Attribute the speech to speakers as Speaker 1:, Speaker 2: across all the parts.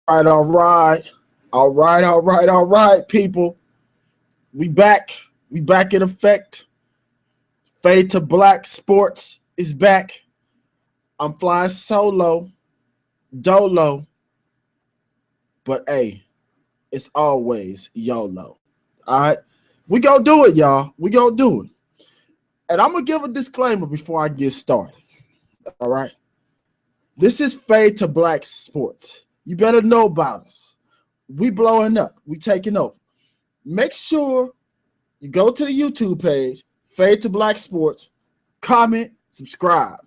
Speaker 1: right, all right. All right, people. We back. We back in effect. Fade to Black Sports is back. I'm flying solo, dolo, but hey, it's always YOLO. All right. We gonna do it, y'all. We gonna do it. And I'm gonna give a disclaimer before I get started. All right. This is Fade to Black Sports. You better know about us. We blowing up. We taking over. Make sure you go to the YouTube page, Fade to Black Sports, comment, subscribe,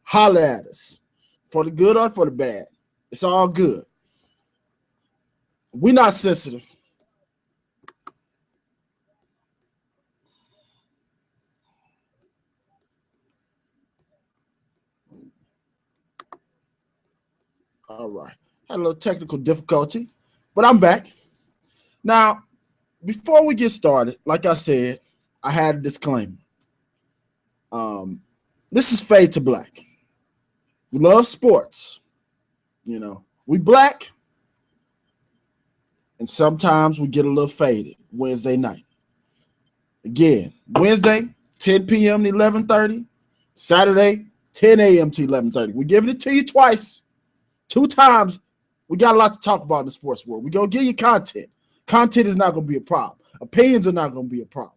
Speaker 1: holler at us for the good or for the bad. It's all good. We're not sensitive. All right. Had a little technical difficulty, but I'm back. Now, before we get started, like I said, I had a disclaimer. This is Fade to Black. We love sports. We black, and sometimes we get a little faded Wednesday night. Again, Wednesday, 10 p.m. to 11:30. Saturday, 10 a.m. to 11:30. We're giving it to you twice. Two times. We got a lot to talk about in the sports world. We're going to give you content. Content is not going to be a problem. Opinions are not going to be a problem.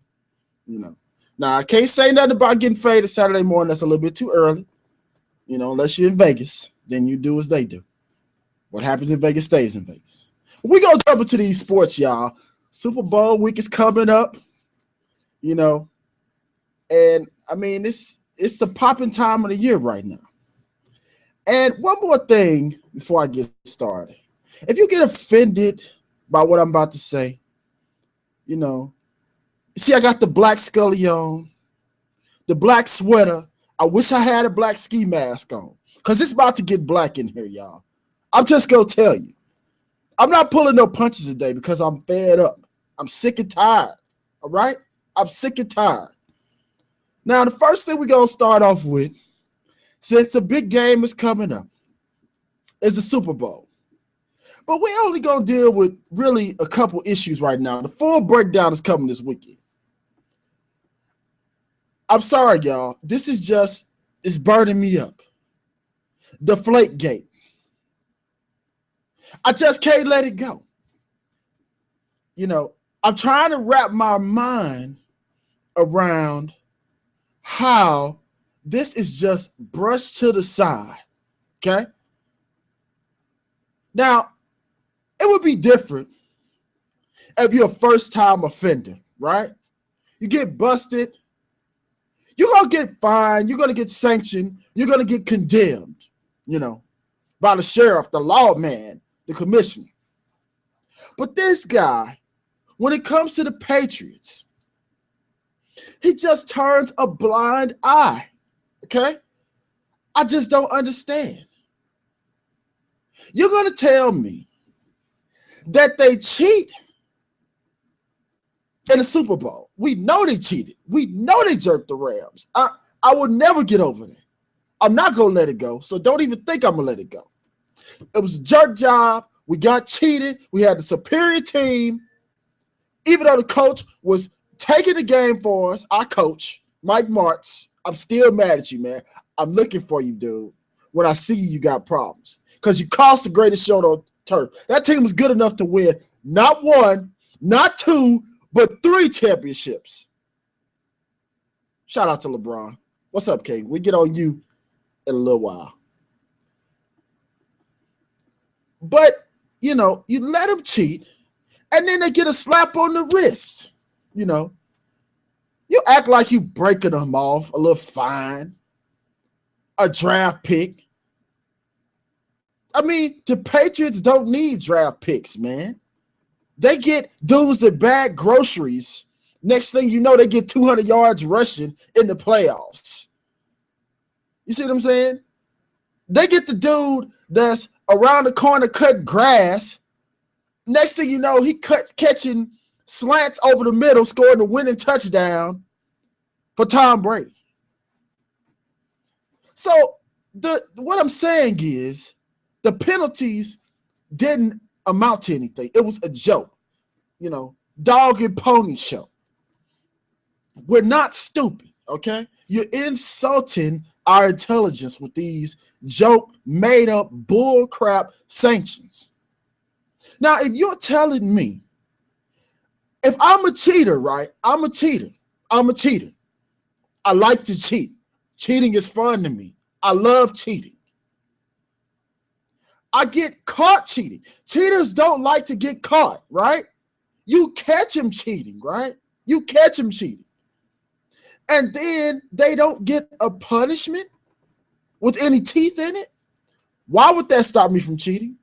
Speaker 1: Now, I can't say nothing about getting faded Saturday morning. That's a little bit too early. Unless you're in Vegas, then you do as they do. What happens in Vegas stays in Vegas. We're going to jump into these sports, y'all. Super Bowl week is coming up, and I mean, it's the popping time of the year right now. And one more thing before I get started. If you get offended by what I'm about to say, see, I got the black Scully on, the black sweater. I wish I had a black ski mask on because it's about to get black in here, y'all. I'm just going to tell you. I'm not pulling no punches today because I'm fed up. I'm sick and tired, all right? I'm sick and tired. Now, the first thing we're going to start off with, since the big game is coming up, is the Super Bowl. But we're only going to deal with really a couple issues right now. The full breakdown is coming this weekend. I'm sorry, y'all. This is just, it's burning me up. Deflategate. I just can't let it go. I'm trying to wrap my mind around how this is just brushed to the side, okay? Now, it would be different if you're a first-time offender, right? You get busted, you're going to get fined, you're going to get sanctioned, you're going to get condemned, by the sheriff, the lawman, the commissioner. But this guy, when it comes to the Patriots, he just turns a blind eye, okay? I just don't understand. You're going to tell me that they cheat in the Super Bowl. We know they cheated. We know they jerked the Rams. I will never get over that. I'm not going to let it go, so don't even think I'm going to let it go. It was a jerk job. We got cheated. We had the superior team. Even though the coach was taking the game for us, our coach, Mike Martz, I'm still mad at you, man. I'm looking for you, dude. When I see you got problems. Because you cost the greatest show on turf. That team was good enough to win not one, not two, but 3 championships. Shout out to LeBron. What's up, King? We get on you in a little while. But, you let them cheat, and then they get a slap on the wrist. You act like you breaking them off, a little fine, a draft pick. I mean, the Patriots don't need draft picks, man. They get dudes that bag groceries. Next thing you know, they get 200 yards rushing in the playoffs. You see what I'm saying? They get the dude that's around the corner cutting grass. Next thing you know, he catching slants over the middle, scoring the winning touchdown for Tom Brady. So what I'm saying is the penalties didn't amount to anything. It was a joke, dog and pony show. We're not stupid, okay? You're insulting our intelligence with these joke, made up, bull crap sanctions. Now, if you're telling me, if I'm a cheater, right? I'm a cheater. I like to cheat. Cheating is fun to me. I love cheating. I get caught cheating. Cheaters don't like to get caught, right? You catch them cheating, right? You catch them cheating. And then they don't get a punishment with any teeth in it. Why would that stop me from cheating?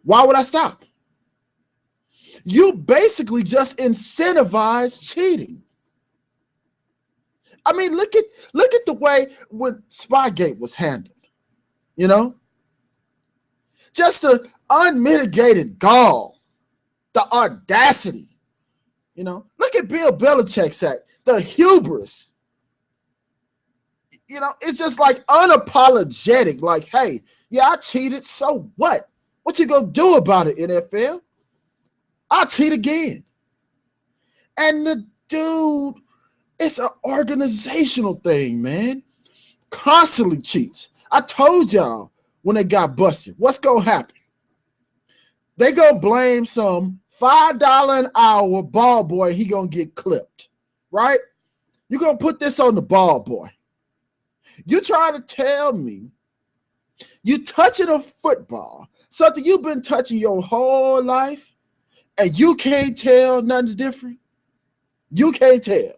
Speaker 1: Why would I stop? You basically just incentivize cheating. I mean, look at the way when Spygate was handled, just the unmitigated gall, the audacity, look at Bill Belichick's act, the hubris, it's just like unapologetic, like, hey, yeah, I cheated, so what? What you gonna do about it, NFL? I'll cheat again. And the dude, it's an organizational thing, man. Constantly cheats. I told y'all when they got busted, what's going to happen? They going to blame some $5 an hour ball boy. He going to get clipped, right? You're going to put this on the ball boy. You trying to tell me you touching a football, something you've been touching your whole life, and you can't tell nothing's different? You can't tell.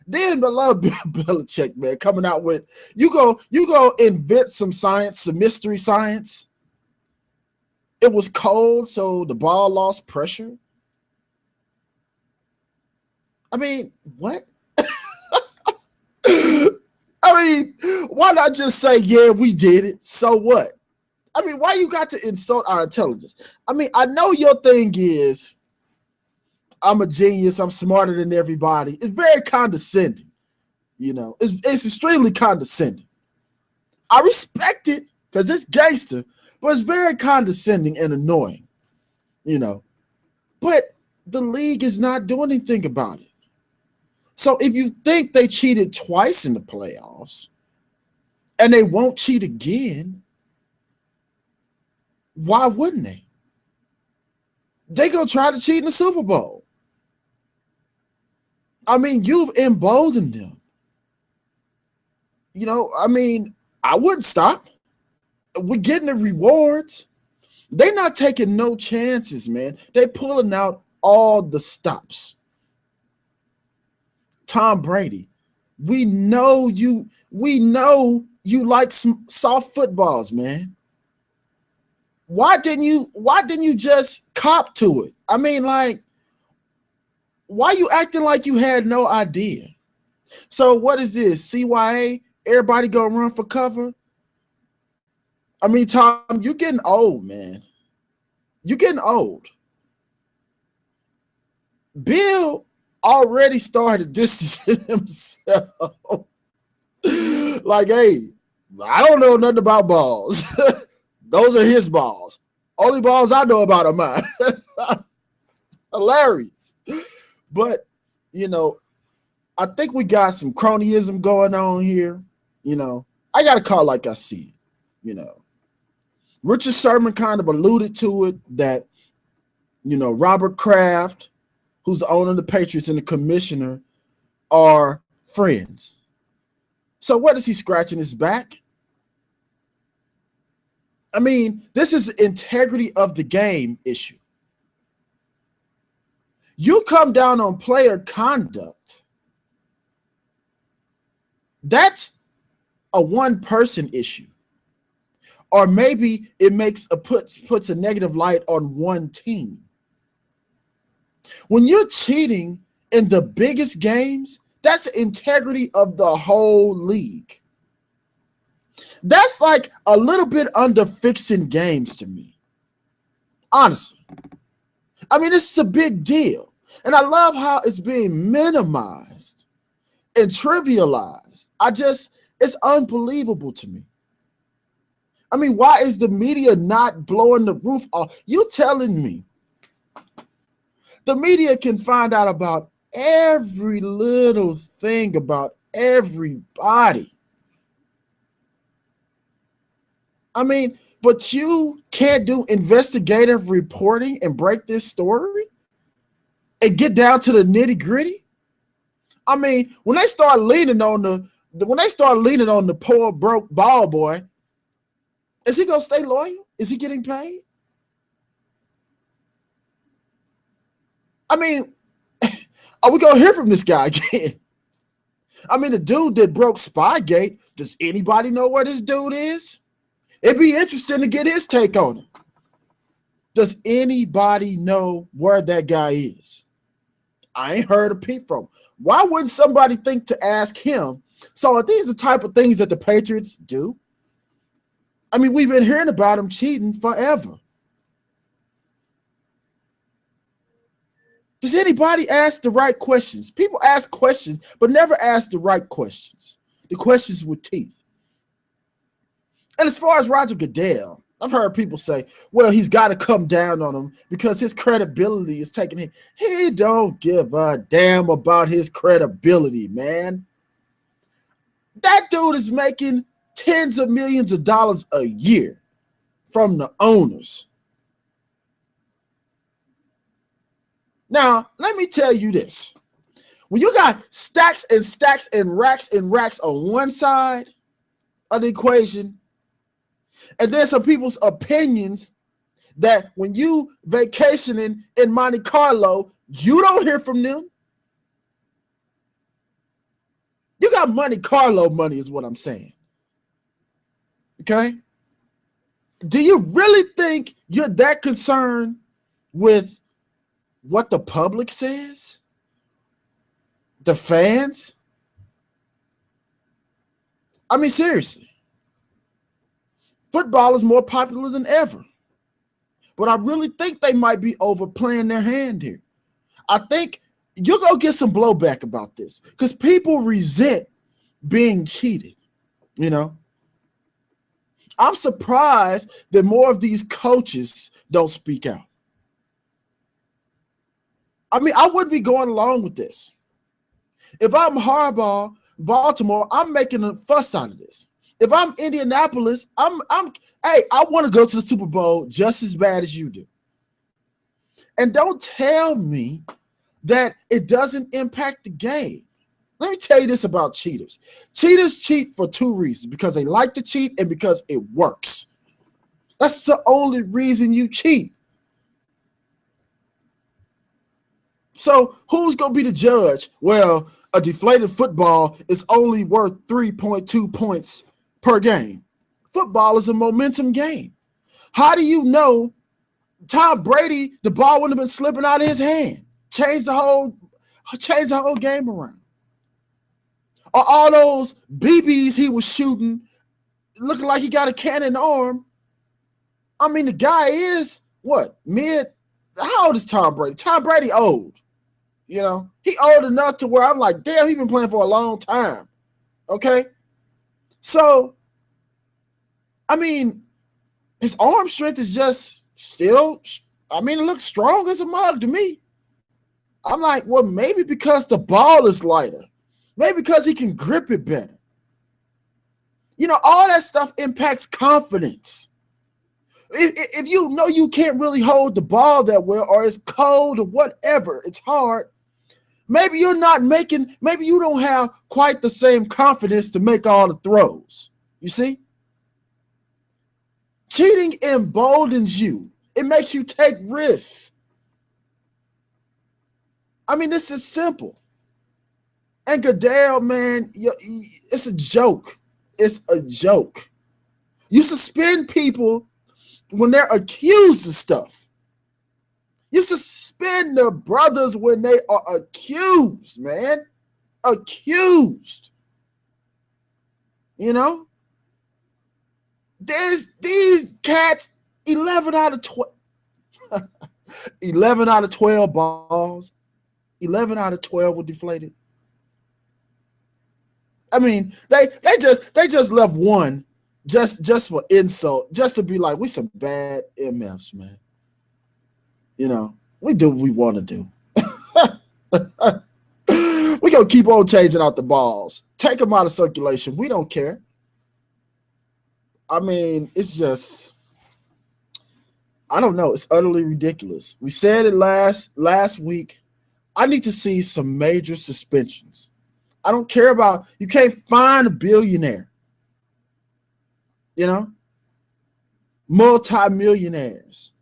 Speaker 1: Then I love Bill Belichick, man, coming out with, you go invent some science, some mystery science. It was cold, so the ball lost pressure. I mean, what? I mean, why not just say, yeah, we did it, so what? I mean, why you got to insult our intelligence? I mean, I know your thing is, I'm a genius, I'm smarter than everybody. It's very condescending, It's extremely condescending. I respect it because it's gangster, but it's very condescending and annoying, But the league is not doing anything about it. So if you think they cheated twice in the playoffs and they won't cheat again, why wouldn't they? They gonna try to cheat in the Super Bowl. I mean, you've emboldened them. I mean, I wouldn't stop. We're getting the rewards. They're not taking no chances, man. They're pulling out all the stops. Tom Brady, we know you like some soft footballs, man. Why didn't you just cop to it? I mean, like, why you acting like you had no idea? So what is this? CYA? Everybody gonna run for cover? I mean, Tom, you're getting old, man. You're getting old. Bill already started distancing himself. Like, hey, I don't know nothing about balls. Those are his balls. Only balls I know about are mine. Hilarious. But, I think we got some cronyism going on here. I got to call it like I see it. Richard Sherman kind of alluded to it that, Robert Kraft, who's the owner of the Patriots, and the commissioner are friends. So what is he scratching his back? I mean, this is integrity of the game issue. You come down on player conduct, that's a one-person issue. Or maybe it puts a negative light on one team. When you're cheating in the biggest games, that's the integrity of the whole league. That's like a little bit under fixing games to me. Honestly. I mean, this is a big deal. And I love how it's being minimized and trivialized. It's unbelievable to me. I mean, why is the media not blowing the roof off? You telling me the media can find out about every little thing about everybody? I mean, but you can't do investigative reporting and break this story and get down to the nitty gritty. I mean, when they start leaning on the poor broke ball boy, is he gonna stay loyal? Is he getting paid? I mean, are we gonna hear from this guy again? I mean, the dude that broke Spygate, does anybody know where this dude is? It'd be interesting to get his take on it. Does anybody know where that guy is? I ain't heard a peep from him. Why wouldn't somebody think to ask him? So are these the type of things that the Patriots do? I mean, we've been hearing about him cheating forever. Does anybody ask the right questions? People ask questions, but never ask the right questions. The questions with teeth. And as far as Roger Goodell, I've heard people say, well, he's got to come down on him because his credibility is taking him. He don't give a damn about his credibility, man. That dude is making tens of millions of dollars a year from the owners. Now, let me tell you this. When you got stacks and stacks and racks on one side of the equation, and then some people's opinions that when you vacationing in Monte Carlo, you don't hear from them. You got Monte Carlo money is what I'm saying. Okay? Do you really think you're that concerned with what the public says? The fans? I mean, seriously. Football is more popular than ever. But I really think they might be overplaying their hand here. I think you're going to get some blowback about this because people resent being cheated, you know. I'm surprised that more of these coaches don't speak out. I mean, I wouldn't be going along with this. If I'm Harbaugh, Baltimore, I'm making a fuss out of this. If I'm Indianapolis, I want to go to the Super Bowl just as bad as you do. And don't tell me that it doesn't impact the game. Let me tell you this about cheaters. Cheaters cheat for two reasons, because they like to cheat and because it works. That's the only reason you cheat. So who's going to be the judge? Well, a deflated football is only worth 3.2 points per game. Football is a momentum game. How do you know Tom Brady, the ball wouldn't have been slipping out of his hand? Change the whole game around. Or all those BBs he was shooting, looking like he got a cannon arm. I mean, the guy is what? How old is Tom Brady? Tom Brady old. You know, he old enough to where I'm like, damn, he's been playing for a long time. Okay? So, I mean, his arm strength is just still, I mean, it looks strong as a mug to me. I'm like, well, maybe because the ball is lighter. Maybe because he can grip it better. You know, all that stuff impacts confidence. If you know you can't really hold the ball that well, or it's cold or whatever, it's hard, maybe you don't have quite the same confidence to make all the throws. You see? Cheating emboldens you. It makes you take risks. I mean, this is simple. And Goodell, man, it's a joke. It's a joke. You suspend people when they're accused of stuff. You suspend the brothers when they are accused, man. Accused. You know? These cats, 11 out of 12. 11 out of 12 balls. 11 out of 12 were deflated. I mean, they just left one just for insult, just to be like, we some bad MFs, man. You know, we do what we want to do. We gonna keep on changing out the balls, take them out of circulation. We don't care. I mean, it's just, I don't know. It's utterly ridiculous. We said it last week. I need to see some major suspensions. I don't care about, you can't find a billionaire. You know, multi-millionaires.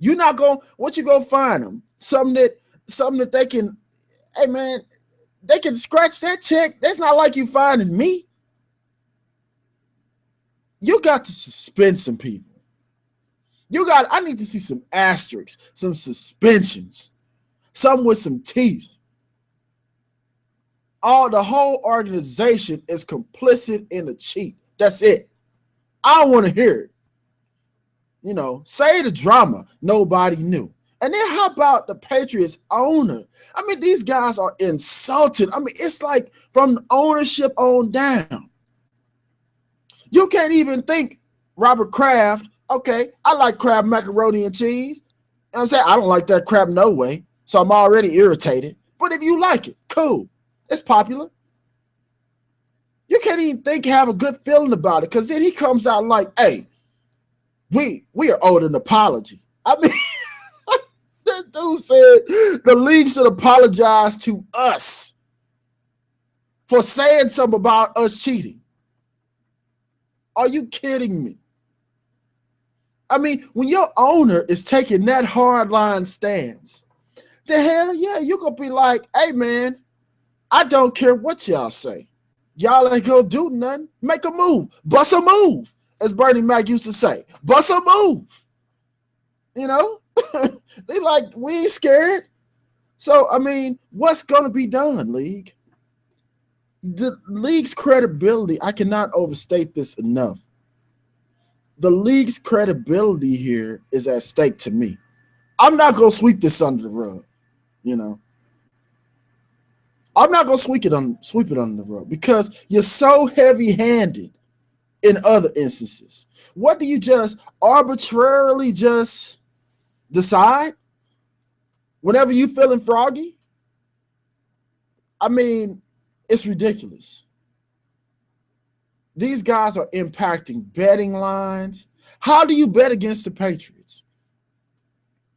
Speaker 1: You're not going, what you gonna find them? Something that they can, hey man, they can scratch that check. That's not like you finding me. You got to suspend some people. I need to see some asterisks, some suspensions, some with some teeth. The whole organization is complicit in the cheat. That's it. I don't want to hear it. You know, say the drama nobody knew. And then how about the Patriots owner? I mean, these guys are insulted. I mean, it's like from ownership on down. You can't even think Robert Kraft. Okay, I like Kraft macaroni and cheese. You know what I'm saying? I don't like that crap no way. So I'm already irritated. But if you like it, cool. It's popular. You can't even have a good feeling about it, because then he comes out like, hey, we are owed an apology. I mean, this dude said the league should apologize to us for saying something about us cheating. Are you kidding me? I mean, when your owner is taking that hardline stance, the hell yeah, you're going to be like, hey, man, I don't care what y'all say. Y'all ain't going to do nothing. Make a move. Bust a move, as Bernie Mac used to say. Bust a move. You know? They like, we ain't scared. So, I mean, what's going to be done, league? The league's credibility, I cannot overstate this enough. The league's credibility here is at stake to me. I'm not going to sweep this under the rug, you know. I'm not going to sweep it under the rug, because you're so heavy-handed in other instances. What do you just arbitrarily just decide whenever you feeling froggy? I mean, it's ridiculous. These guys are impacting betting lines. How do you bet against the Patriots?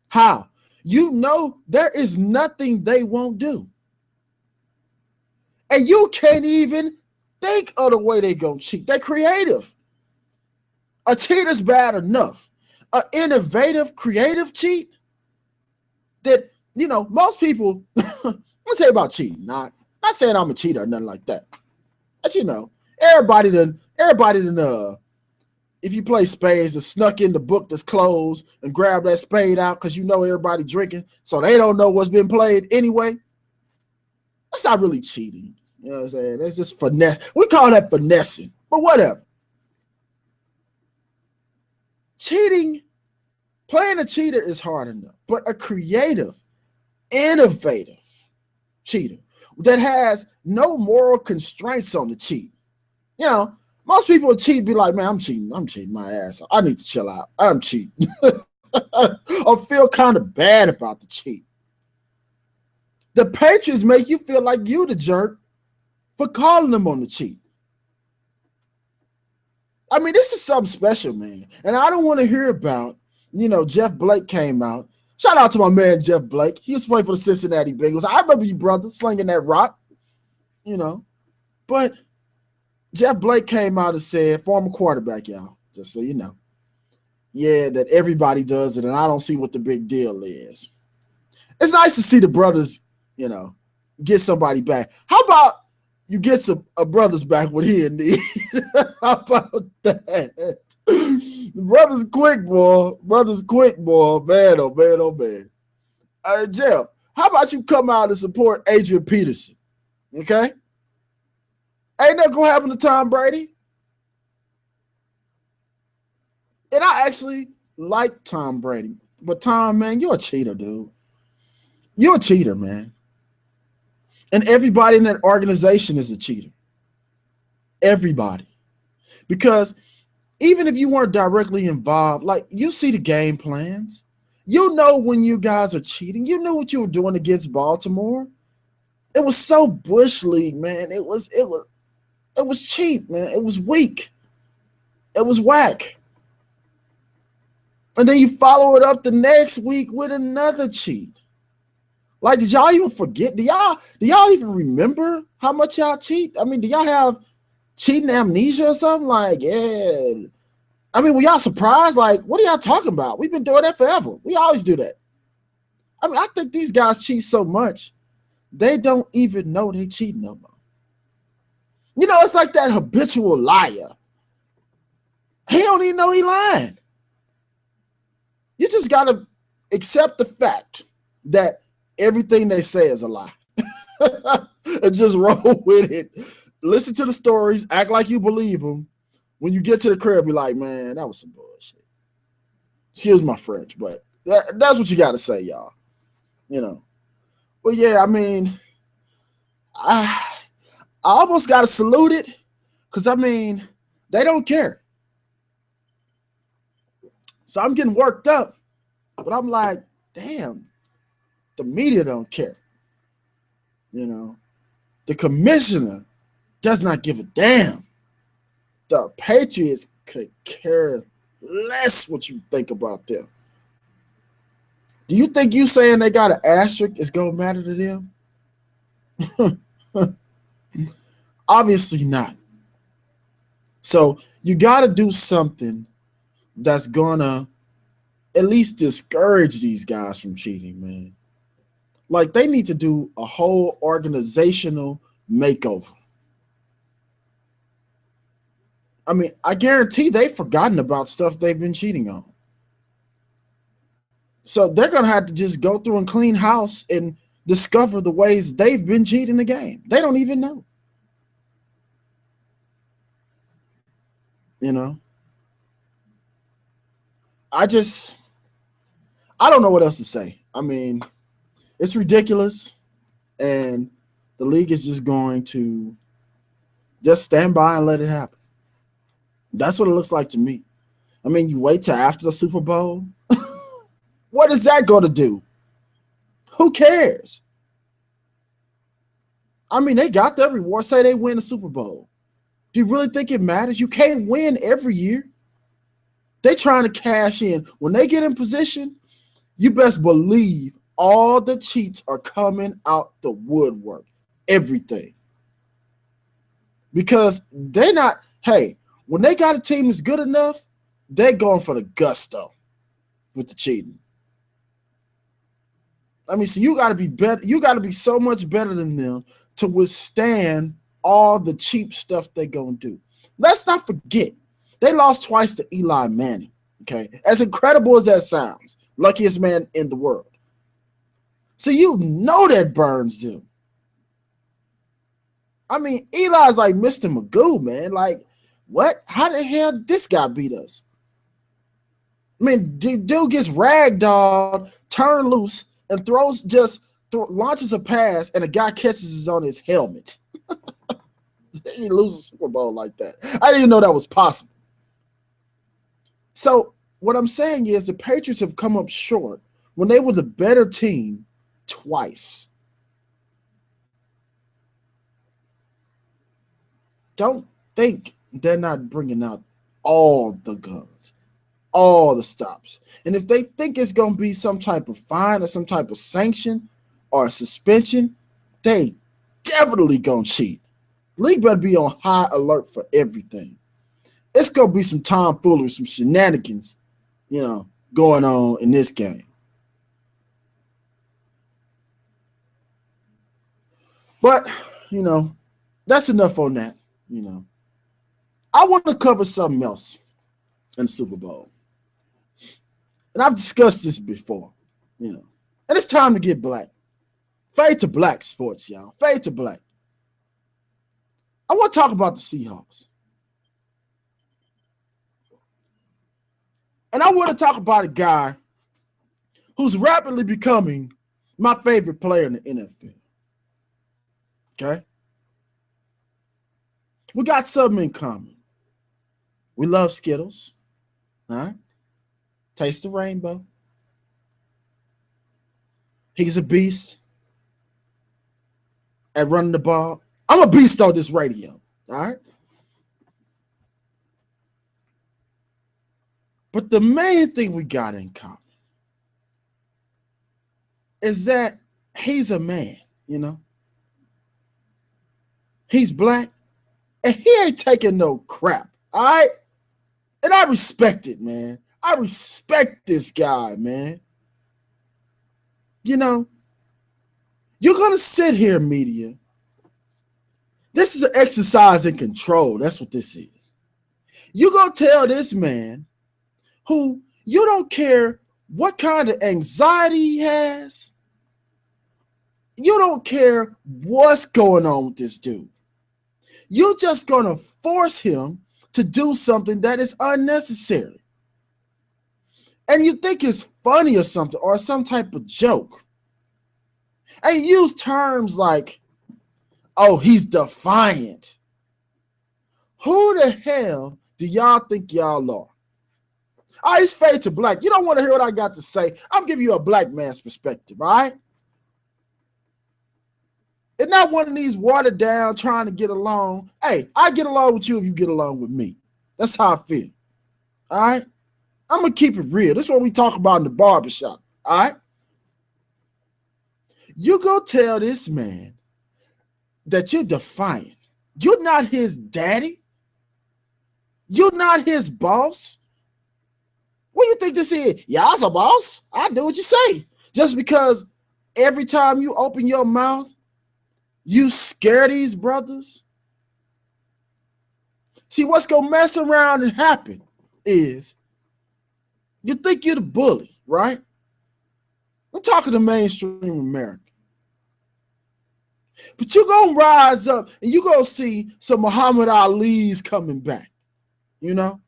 Speaker 1: How? You know there is nothing they won't do. And you can't even think of the way they're going to cheat. They're creative. A cheat is bad enough. An innovative, creative cheat that, you know, most people, let me tell you about cheating. Not saying I'm a cheater or nothing like that. But, you know, everybody done, if you play spades, have snuck in the book that's closed and grab that spade out because you know everybody drinking, so they don't know what's been played anyway. That's not really cheating. You know what I'm saying? That's just finesse. We call that finessing, but whatever. Cheating, playing a cheater is hard enough, but a creative, innovative cheater that has no moral constraints on the cheat. You know, most people would cheat, be like, man, I'm cheating my ass off. I need to chill out. I'm cheating. Or feel kind of bad about the cheat. The Patriots make you feel like you the jerk for calling them on the cheat. I mean, this is something special, man. And I don't want to hear about, you know, Jeff Blake came out. Shout out to my man, Jeff Blake. He was playing for the Cincinnati Bengals. I remember you, brother, slinging that rock, you know. But Jeff Blake came out and said, former quarterback, y'all, just so you know, yeah, that everybody does it, and I don't see what the big deal is. It's nice to see the brothers, you know, get somebody back. How about you get a brothers back when he in need? How about that? Brothers quick, boy. Brothers quick, boy. Man, oh, man, oh, man. Jeff, how about you come out and support Adrian Peterson? Okay? Ain't nothing going to happen to Tom Brady. And I actually like Tom Brady. But Tom, man, you're a cheater, dude. You're a cheater, man. And everybody in that organization is a cheater. Everybody. Because even if you weren't directly involved, like you see the game plans. You know when you guys are cheating. You knew what you were doing against Baltimore. It was so Bush League, man. It was cheap, man. It was weak. It was whack. And then you follow it up the next week with another cheat. Like, did y'all even forget? Do y'all even remember how much y'all cheat? I mean, do y'all have cheating amnesia or something? Like, yeah. I mean, were y'all surprised? Like, what are y'all talking about? We've been doing that forever. We always do that. I mean, I think these guys cheat so much, they don't even know they cheat no more. You know, it's like that habitual liar. He don't even know he lying. You just got to accept the fact that everything they say is a lie. And just roll with it. Listen to the stories. Act like you believe them. When you get to the crib, be like, man, that was some bullshit. Excuse my French, but that's what you got to say, y'all. You know. But, yeah, I mean, I almost got to salute it because, I mean, they don't care. So I'm getting worked up, but I'm like, damn, the media don't care. You know, the commissioner does not give a damn. The Patriots could care less what you think about them. Do you think you saying they got an asterisk is going to matter to them? Obviously not. So you got to do something that's gonna at least discourage these guys from cheating, man. Like, they need to do a whole organizational makeover. I mean, I guarantee they've forgotten about stuff they've been cheating on. So they're gonna have to just go through and clean house and discover the ways they've been cheating the game. They don't even know. You know? I don't know what else to say. I mean, it's ridiculous, and the league is just going to just stand by and let it happen. That's what it looks like to me. I mean, you wait till after the Super Bowl. What is that going to do? Who cares? I mean, they got their reward. Say they win the Super Bowl. Do you really think it matters? You can't win every year. They trying to cash in. When they get in position, you best believe all the cheats are coming out the woodwork. Everything. Because they're not, hey, when they got a team that's good enough, they're going for the gusto with the cheating. I mean, so you got to be better. You got to be so much better than them to withstand all the cheap stuff they're going to do. Let's not forget, they lost twice to Eli Manning, okay? As incredible as that sounds, luckiest man in the world. So you know that burns them. I mean, Eli's like Mr. Magoo, man. Like, what? How the hell did this guy beat us? I mean, dude gets ragdolled, turned loose, and launches a pass, and a guy catches it on his helmet. He loses a Super Bowl like that. I didn't even know that was possible. So what I'm saying is the Patriots have come up short when they were the better team twice. Don't think they're not bringing out all the guns, all the stops. And if they think it's going to be some type of fine or some type of sanction or a suspension, they definitely going to cheat. League better be on high alert for everything. It's going to be some tomfoolery, some shenanigans, going on in this game. But, that's enough on that, I want to cover something else in the Super Bowl. And I've discussed this before, and it's time to get black. Fade to black sports, y'all. Fade to black. I want to talk about the Seahawks. And I want to talk about a guy who's rapidly becoming my favorite player in the NFL. Okay? We got something in common. We love Skittles. All right. Taste the rainbow. He's a beast at running the ball. I'm a beast on this radio. All right. But the main thing we got in common is that he's a man, you know. He's black and he ain't taking no crap. All right. And I respect it, man. I respect this guy, man. You know, you're going to sit here, media. This is an exercise in control. That's what this is. You're going to tell this man who you don't care what kind of anxiety he has. You don't care what's going on with this dude. You're just going to force him to do something that is unnecessary. And you think it's funny or something, or some type of joke. And you use terms like, oh, he's defiant. Who the hell do y'all think y'all are? All right, it's fade to black. You don't want to hear what I got to say. I'm giving you a black man's perspective, all right? It's not one of these watered down trying to get along. Hey, I get along with you if you get along with me. That's how I feel, all right? I'm going to keep it real. This is what we talk about in the barbershop, all right? You go tell this man that you're defiant. You're not his daddy. You're not his boss. What do you think this is? Y'all's a boss. I do what you say. Just because every time you open your mouth, you scare these brothers. See, what's going to mess around and happen is you think you're the bully, right? I'm talking to mainstream America. But you're going to rise up and you're going to see some Muhammad Ali's coming back, you know?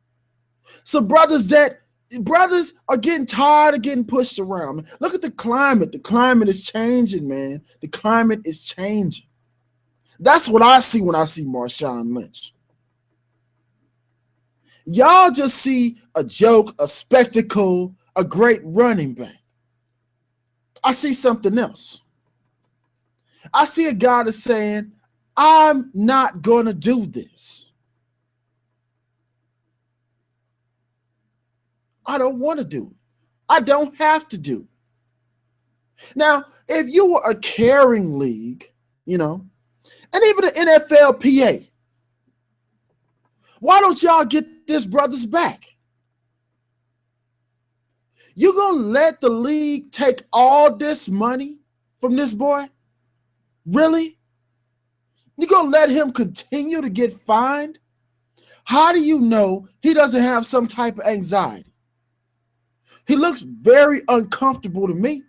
Speaker 1: Some brothers are getting tired of getting pushed around. Look at the climate. The climate is changing, man. The climate is changing. That's what I see when I see Marshawn Lynch. Y'all just see a joke, a spectacle, a great running back. I see something else. I see a guy that's saying, I'm not going to do this. I don't want to do it. I don't have to do it. Now, if you were a caring league, you know, and even the NFLPA, why don't y'all get this brother's back? You gonna let the league take all this money from this boy? Really? You gonna let him continue to get fined? How do you know he doesn't have some type of anxiety? He looks very uncomfortable to me.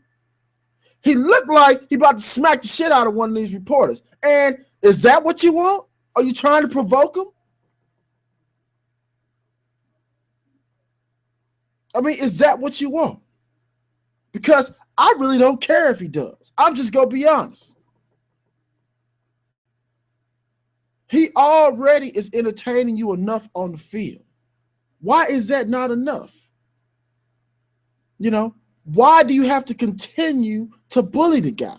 Speaker 1: He looked like he about to smack the shit out of one of these reporters. And is that what you want? Are you trying to provoke him? I mean, is that what you want? Because I really don't care if he does. I'm just going to be honest. He already is entertaining you enough on the field. Why is that not enough? You know, why do you have to continue to bully the guy?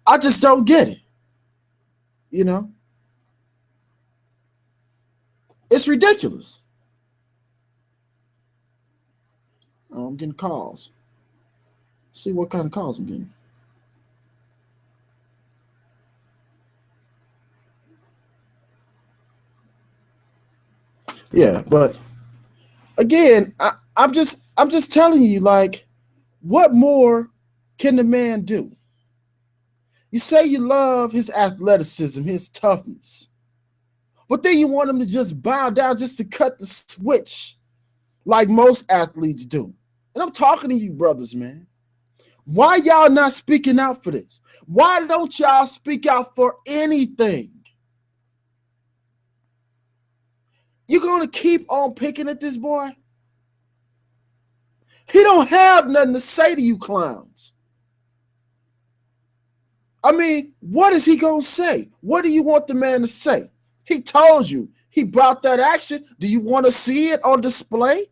Speaker 1: I just don't get it. You know? It's ridiculous. Oh, I'm getting calls. See what kind of calls I'm getting. Yeah, but again, I'm just telling you, like, what more can the man do? You say you love his athleticism, his toughness, but then you want him to just bow down just to cut the switch like most athletes do. And I'm talking to you brothers, man. Why y'all not speaking out for this? Why don't y'all speak out for anything? You gonna keep on picking at this boy? He don't have nothing to say to you clowns. I mean, what is he going to say? What do you want the man to say? He told you. He brought that action. Do you want to see it on display?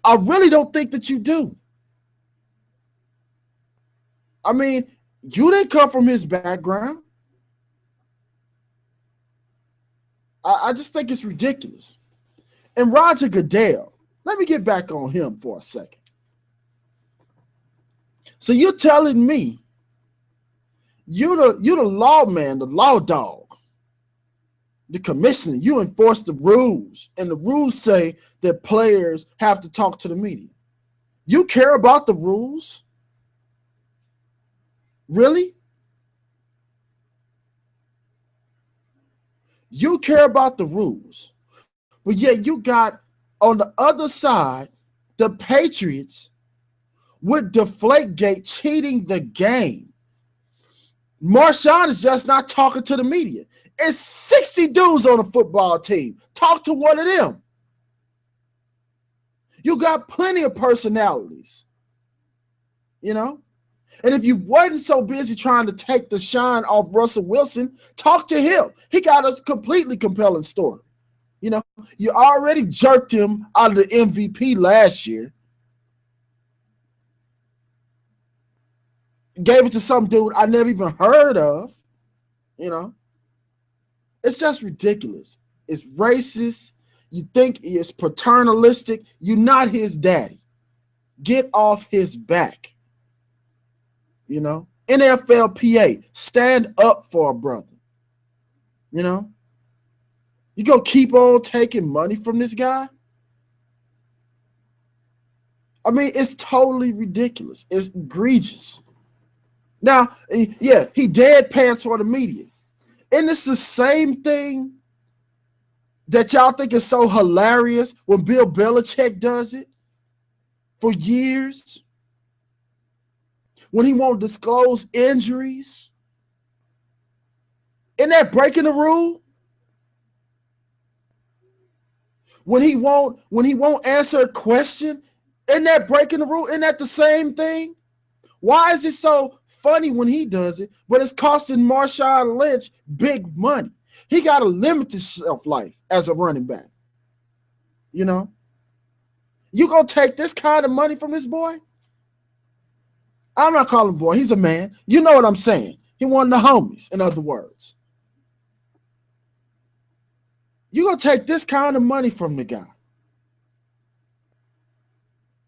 Speaker 1: I really don't think that you do. I mean, you didn't come from his background. I just think it's ridiculous. And Roger Goodell, let me get back on him for a second. So you're telling me you're the lawman, the law dog, the commissioner. You enforce the rules, and the rules say that players have to talk to the media. You care about the rules? Really? You care about the rules, but yet you got on the other side the Patriots with Deflategate cheating the game. Marshawn is just not talking to the media. It's 60 dudes on a football team. Talk to one of them. You got plenty of personalities, you know? And if you wasn't so busy trying to take the shine off Russell Wilson, talk to him. He got a completely compelling story. You know, you already jerked him out of the MVP last year. Gave it to some dude I never even heard of. You know, it's just ridiculous. It's racist. You think it's paternalistic. You're not his daddy. Get off his back. You know, NFLPA, stand up for a brother. You know, you gonna keep on taking money from this guy? I mean, it's totally ridiculous. It's egregious. Now, yeah, he deadpans for the media. And it's the same thing that y'all think is so hilarious when Bill Belichick does it for years. When he won't disclose injuries. Isn't that breaking the rule? When he won't answer a question, isn't that breaking the rule? Isn't that the same thing? Why is it so funny when he does it, but it's costing Marshawn Lynch big money? He got a limited shelf life as a running back. You know? You gonna take this kind of money from this boy? I'm not calling him boy. He's a man. You know what I'm saying. He one of the homies, in other words. You gonna take this kind of money from the guy?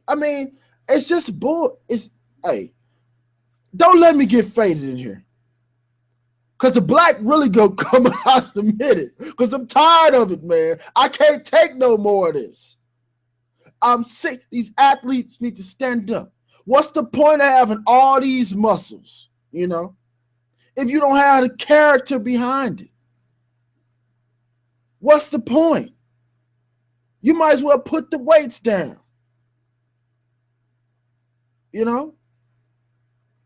Speaker 1: I mean, it's just bull. Hey, don't let me get faded in here. Because the black really gonna come out in a minute. Because I'm tired of it, man. I can't take no more of this. I'm sick. These athletes need to stand up. What's the point of having all these muscles, you know, if you don't have the character behind it? What's the point? You might as well put the weights down. You know?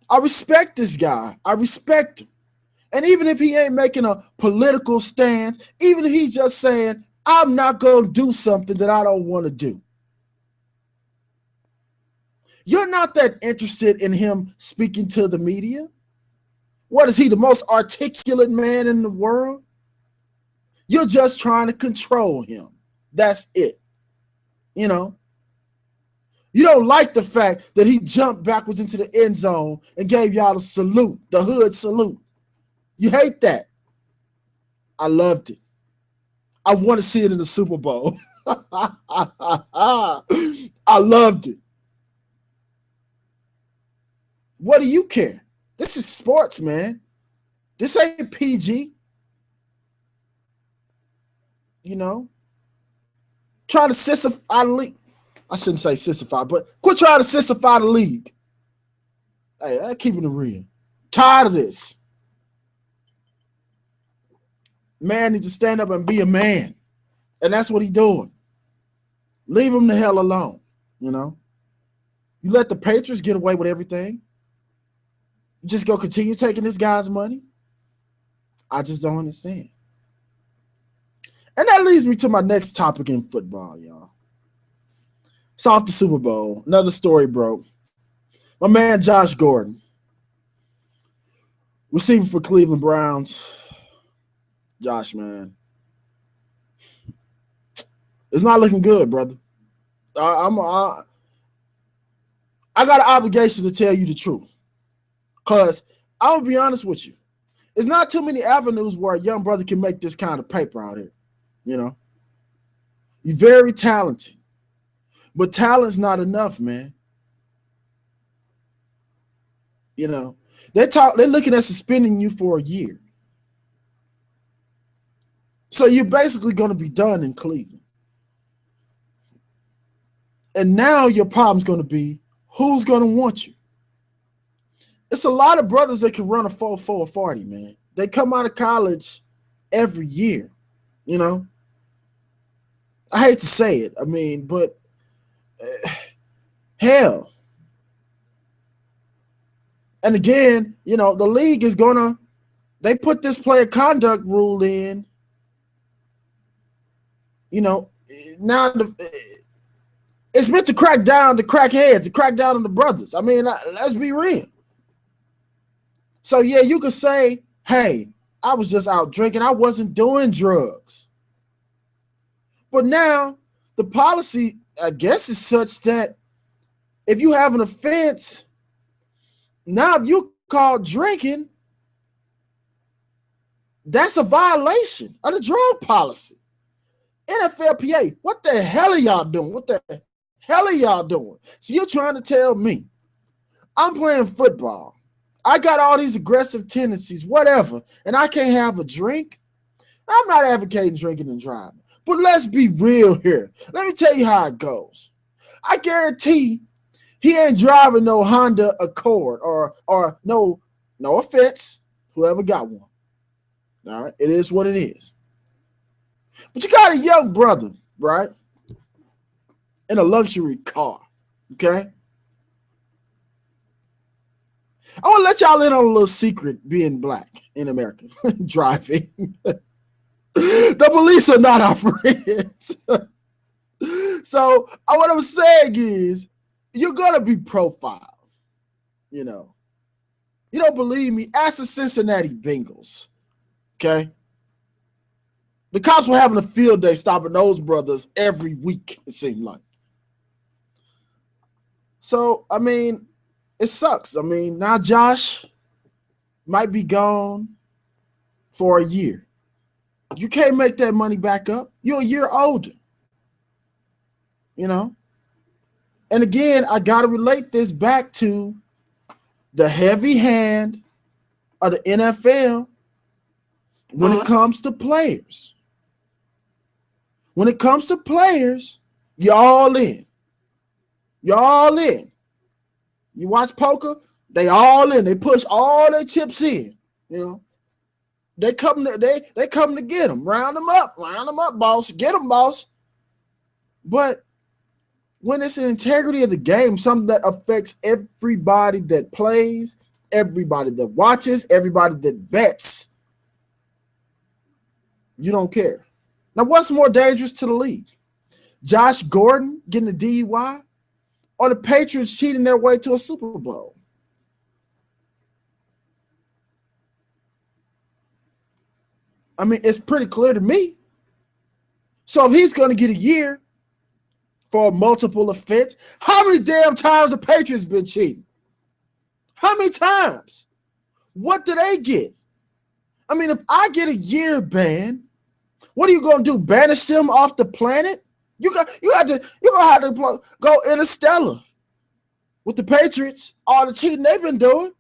Speaker 1: I respect this guy. I respect him. And even if he ain't making a political stance, even if he's just saying, I'm not going to do something that I don't want to do. You're not that interested in him speaking to the media. What is he, the most articulate man in the world? You're just trying to control him. That's it. You know? You don't like the fact that he jumped backwards into the end zone and gave y'all the salute, the hood salute. You hate that. I loved it. I want to see it in the Super Bowl. I loved it. What do you care? This is sports, man. This ain't PG. You know? Trying to sissify the league. I shouldn't say sissify, but quit trying to sissify the league. Hey, I'm keeping it real. Tired of this. Man needs to stand up and be a man. And that's what he's doing. Leave him the hell alone, you know? You let the Patriots get away with everything. You just go continue taking this guy's money. I just don't understand. And that leads me to my next topic in football, y'all. It's off the Super Bowl. Another story broke. My man Josh Gordon. Receiver for Cleveland Browns, Josh, man. It's not looking good, brother. I got an obligation to tell you the truth. Because I'll be honest with you. It's not too many avenues where a young brother can make this kind of paper out here. You know, you're very talented, but talent's not enough, man. You know, they're looking at suspending you for a year. So you're basically going to be done in Cleveland. And now your problem's going to be who's going to want you. It's a lot of brothers that can run a 4.4 40, man. They come out of college every year, you know. I hate to say it, I mean, but hell. And again, you know, the league is they put this player conduct rule in, you know, now it's meant to crack down the crackheads, to crack down on the brothers. I mean, let's be real. So, yeah, you could say, hey, I was just out drinking. I wasn't doing drugs. But now the policy, I guess, is such that if you have an offense, now if you call drinking, that's a violation of the drug policy. NFLPA, what the hell are y'all doing? What the hell are y'all doing? So you're trying to tell me I'm playing football. I got all these aggressive tendencies, whatever, and I can't have a drink? I'm not advocating drinking and driving, but let's be real here. Let me tell you how it goes. I guarantee he ain't driving no Honda Accord or no offense, whoever got one. All right, it is what it is. But you got a young brother, right, in a luxury car, okay? I want to let y'all in on a little secret being black in America, driving. The police are not our friends. So what I'm saying is you're going to be profiled, you know. You don't believe me? Ask the Cincinnati Bengals, okay? The cops were having a field day stopping those brothers every week, it seemed like. So, I mean, it sucks. I mean, now Josh might be gone for a year. You can't make that money back up. You're a year older, you know? And again, I got to relate this back to the heavy hand of the NFL when it comes to players. When it comes to players, you're all in. You're all in. You watch poker, they all in. They push all their chips in. You know, they come to get them, round them up, boss, get them, boss. But when it's the integrity of the game, something that affects everybody that plays, everybody that watches, everybody that vets, you don't care. Now, what's more dangerous to the league? Josh Gordon getting a DUI? Or the Patriots cheating their way to a Super Bowl? I mean, it's pretty clear to me. So if he's going to get a year for a multiple offense, how many damn times the Patriots been cheating? How many times? What do they get? I mean, if I get a year ban, what are you going to do? Banish them off the planet? You're gonna have to go interstellar with the Patriots, all the cheating they've been doing.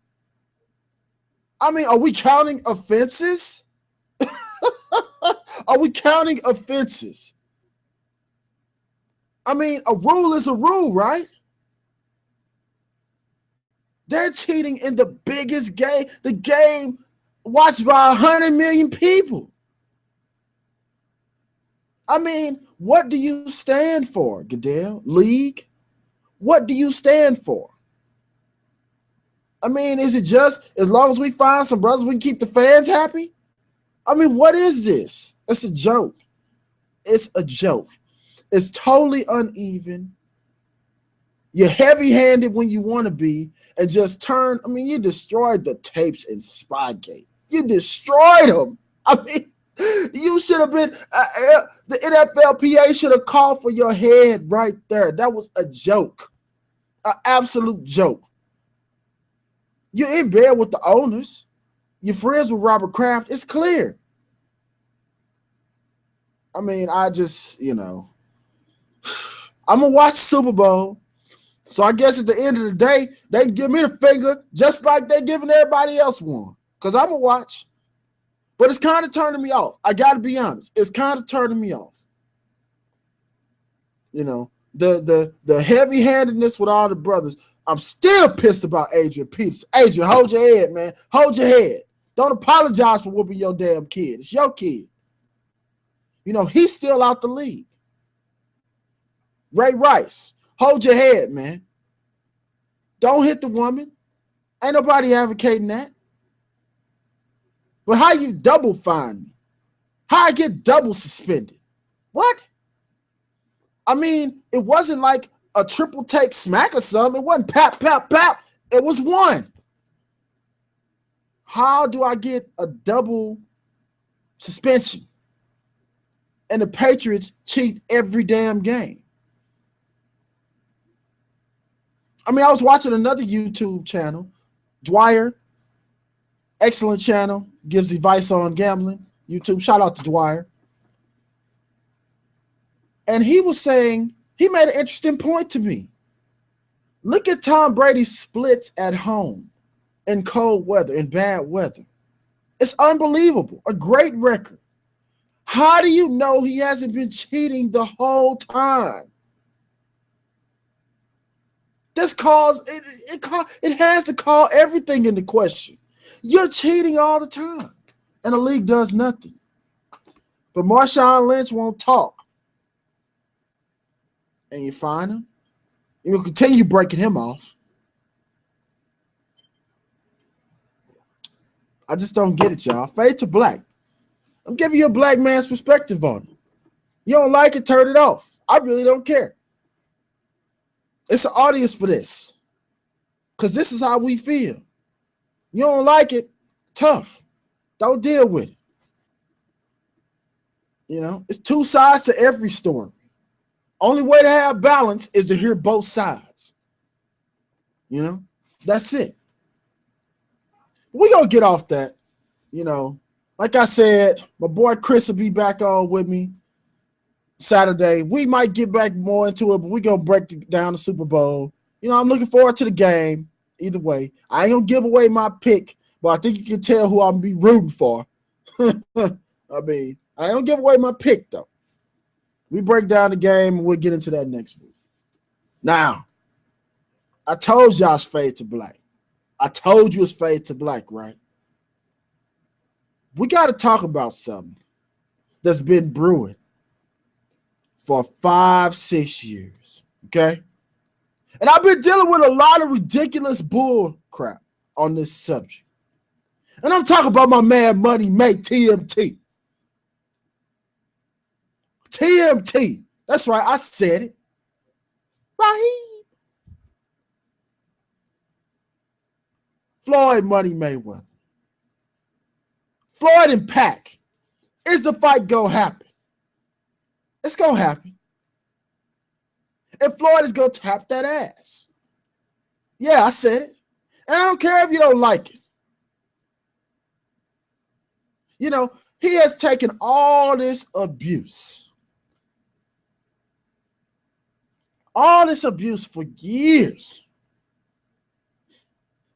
Speaker 1: I mean, are we counting offenses? Are we counting offenses? I mean, a rule is a rule, right? They're cheating in the biggest game, the game watched by 100 million people. I mean, what do you stand for, Goodell? League? What do you stand for? I mean, is it just as long as we find some brothers, we can keep the fans happy? I mean, what is this? It's a joke. It's a joke. It's totally uneven. You're heavy-handed when you want to be, and just turn. I mean, you destroyed the tapes in Spygate. You destroyed them. I mean, you should have been. The NFLPA should have called for your head right there. That was a joke, an absolute joke. You're in bed with the owners. You're friends with Robert Kraft. It's clear. I mean, I'm gonna watch Super Bowl. So I guess at the end of the day, they can give me the finger just like they're giving everybody else one. Because I'm going to watch. But it's kind of turning me off. I got to be honest. It's kind of turning me off. The heavy-handedness with all the brothers. I'm still pissed about Adrian Peterson. Adrian, hold your head, man. Hold your head. Don't apologize for whooping your damn kid. It's your kid. He's still out the league. Ray Rice. Hold your head, man. Don't hit the woman. Ain't nobody advocating that. But how you double fine me? How I get double suspended? What? I mean, it wasn't like a triple take smack or something. It wasn't pap, pap, pap. It was one. How do I get a double suspension? And the Patriots cheat every damn game. I mean, I was watching another YouTube channel, Dwyer, excellent channel, gives advice on gambling. YouTube, shout out to Dwyer. And he was saying, he made an interesting point to me. Look at Tom Brady's splits at home in cold weather, in bad weather. It's unbelievable, a great record. How do you know he hasn't been cheating the whole time? This it has to call everything into question. You're cheating all the time, and the league does nothing. But Marshawn Lynch won't talk, and you find him. You'll continue breaking him off. I just don't get it, y'all. Fade to black. I'm giving you a black man's perspective on it. You don't like it, turn it off. I really don't care. It's an audience for this. Because this is how we feel. You don't like it, tough. Don't deal with it. It's two sides to every story. Only way to have balance is to hear both sides. That's it. We're going to get off that. Like I said, my boy Kris will be back on with me Saturday. We might get back more into it, but we're going to break down the Super Bowl. I'm looking forward to the game. Either way, I ain't going to give away my pick, but I think you can tell who I'm going to be rooting for. I mean, I ain't going to give away my pick, though. We break down the game, and we'll get into that next week. Now, I told y'all it's fade to black. I told you it's fade to black, right? We got to talk about something that's been brewing for 5-6 years, okay? And I've been dealing with a lot of ridiculous bull crap on this subject. And I'm talking about my man Money Mate TMT. TMT. That's right, I said it. Right. Floyd Money Mayweather. Floyd and Pac. Is the fight going to happen? It's going to happen. And Floyd is going to tap that ass. Yeah, I said it. And I don't care if you don't like it. He has taken all this abuse. All this abuse for years.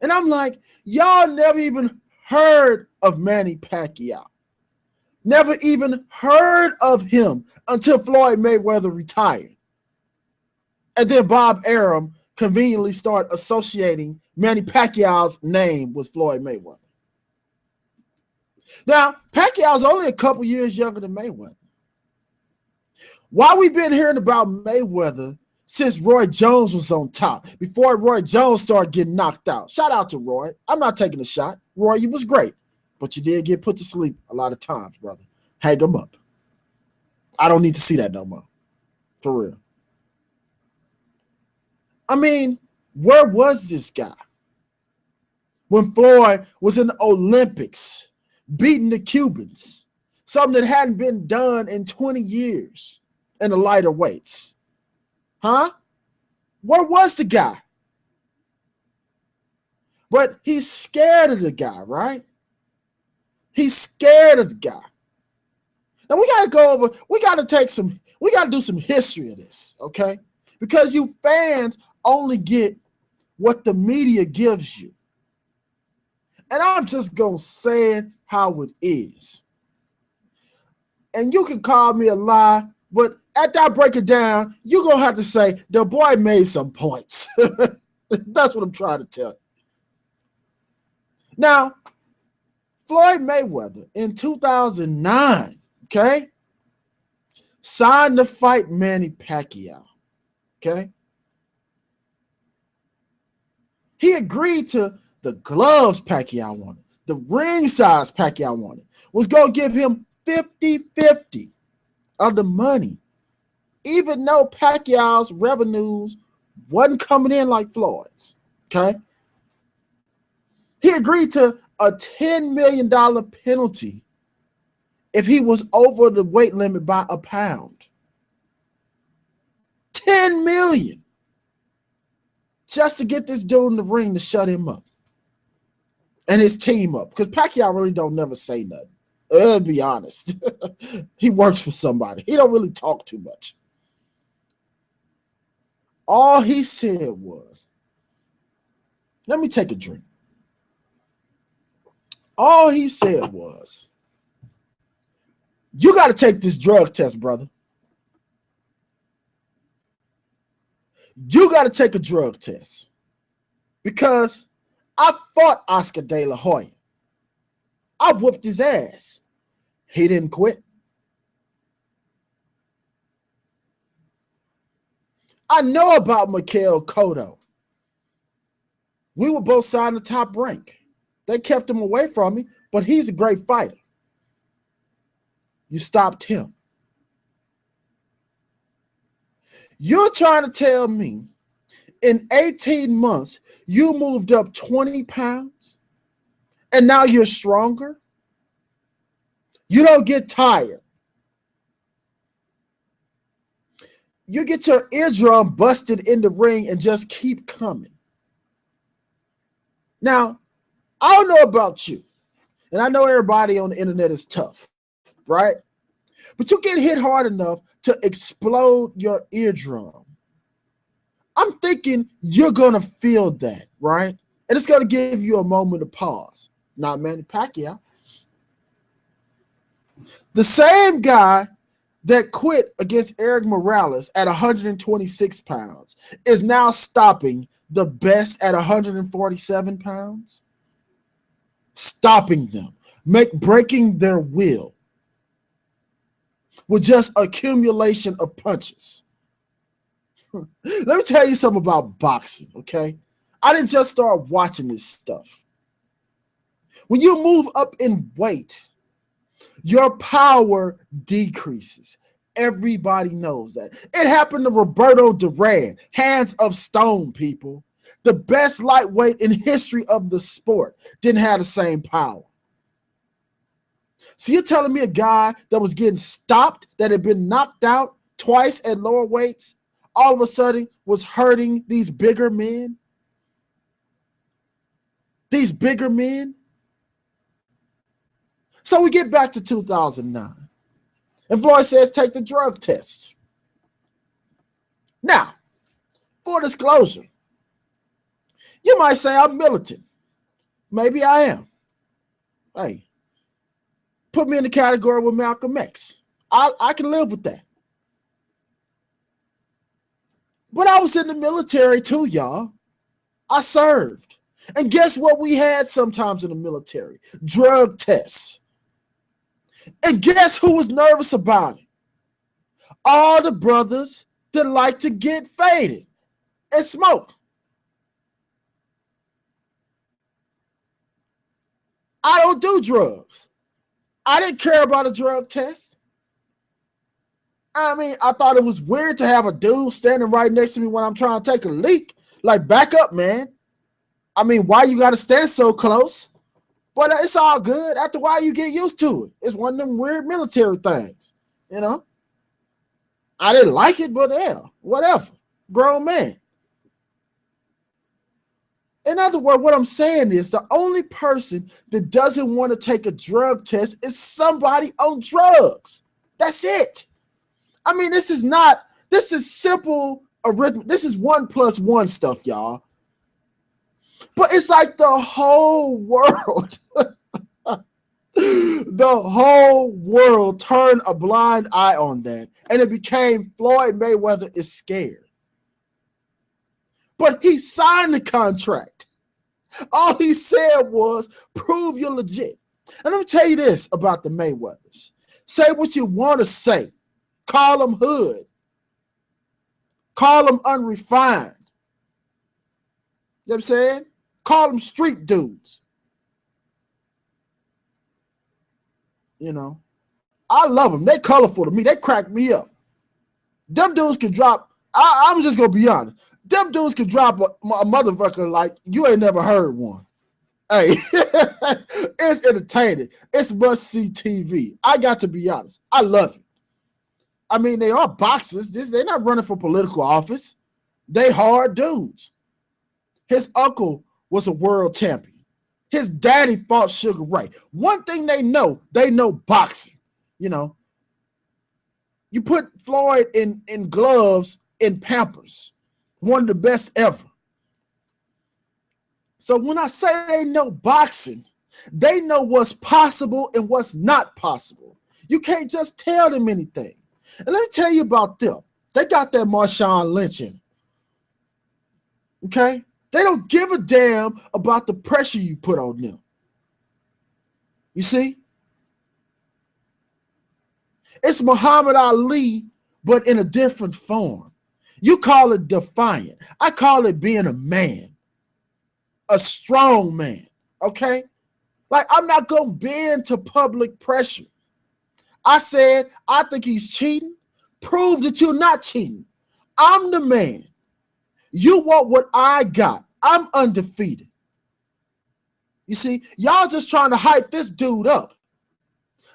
Speaker 1: And I'm like, y'all never even heard of Manny Pacquiao. Never even heard of him until Floyd Mayweather retired. And then Bob Arum conveniently started associating Manny Pacquiao's name with Floyd Mayweather. Now, Pacquiao's only a couple years younger than Mayweather. Why we been hearing about Mayweather since Roy Jones was on top, before Roy Jones started getting knocked out? Shout out to Roy. I'm not taking a shot. Roy, you was great, but you did get put to sleep a lot of times, brother. Hang him up. I don't need to see that no more. For real. I mean, where was this guy when Floyd was in the Olympics beating the Cubans? Something that hadn't been done in 20 years in the lighter weights. Huh? Where was the guy? But he's scared of the guy, right? He's scared of the guy. Now we got to go over, we got to do some history of this, okay? Because you fans only get what the media gives you. And I'm just going to say it how it is. And you can call me a lie, but after I break it down, you're going to have to say, the boy made some points. That's what I'm trying to tell you. Now, Floyd Mayweather in 2009, okay, signed to fight Manny Pacquiao, okay? He agreed to the gloves Pacquiao wanted, the ring size Pacquiao wanted, was going to give him 50-50 of the money, even though Pacquiao's revenues wasn't coming in like Floyd's, okay? He agreed to a $10 million penalty if he was over the weight limit by a pound. $10 million just to get this dude in the ring to shut him up and his team up, because Pacquiao really don't never say nothing. I'll be honest. He works for somebody. He don't really talk too much. All he said was, let me take a drink. All he said was, you got to take this drug test, brother. You got to take a drug test, because I fought Oscar De La Hoya. I whooped his ass. He didn't quit. I know about Mikhail Cotto. We were both signed the top rank. They kept him away from me, but he's a great fighter. You stopped him. You're trying to tell me in 18 months you moved up 20 pounds and now you're stronger? You don't get tired. You get your eardrum busted in the ring and just keep coming. Now, I don't know about you, and I know everybody on the internet is tough, right? But you get hit hard enough to explode your eardrum. I'm thinking you're going to feel that, right? And it's going to give you a moment of pause. Not Manny Pacquiao. The same guy that quit against Eric Morales at 126 pounds is now stopping the best at 147 pounds. Stopping them, breaking their will with just accumulation of punches. Let me tell you something about boxing, okay? I didn't just start watching this stuff. When you move up in weight, your power decreases. Everybody knows that. It happened to Roberto Duran, hands of stone, people. The best lightweight in history of the sport didn't have the same power. So you're telling me a guy that was getting stopped, that had been knocked out twice at lower weights, all of a sudden was hurting these bigger men? These bigger men? So we get back to 2009. And Floyd says, take the drug test. Now, for disclosure, you might say I'm militant. Maybe I am. Hey, put me in the category with Malcolm X. I can live with that. But I was in the military too, y'all. I served. And guess what we had sometimes in the military? Drug tests. And guess who was nervous about it? All the brothers that like to get faded and smoke. I don't do drugs. I didn't care about a drug test. I mean, I thought it was weird to have a dude standing right next to me when I'm trying to take a leak. Like, back up, man. I mean, why you got to stand so close? But it's all good. After a while, you get used to it. It's one of them weird military things, you know? I didn't like it, but yeah, whatever. Grown man. In other words, what I'm saying is the only person that doesn't want to take a drug test is somebody on drugs. That's it. I mean, this is simple arithmetic. This is 1+1 stuff, y'all. But it's like the whole world, the whole world turned a blind eye on that. And it became Floyd Mayweather is scared. But he signed the contract. All he said was, prove you're legit. And let me tell you this about the Mayweathers. Say what you want to say. Call them hood. Call them unrefined. You know what I'm saying? Call them street dudes. You know, I love them. They colorful to me. They crack me up. Them dudes can drop. I'm just going to be honest. Them dudes can drop a motherfucker like you ain't never heard one. Hey, it's entertaining. It's must-see TV. I got to be honest. I love it. I mean, they are boxers. They're not running for political office. They hard dudes. His uncle was a world champion. His daddy fought Sugar Ray. One thing they know boxing. You know, you put Floyd in gloves in Pampers. One of the best ever. So when I say they know boxing, they know what's possible and what's not possible. You can't just tell them anything. And let me tell you about them. They got that Marshawn Lynch in. Okay? They don't give a damn about the pressure you put on them. You see? It's Muhammad Ali, but in a different form. You call it defiant. I call it being a man. A strong man. Okay? Like, I'm not going to bend to public pressure. I said, I think he's cheating. Prove that you're not cheating. I'm the man. You want what I got. I'm undefeated. You see, y'all just trying to hype this dude up.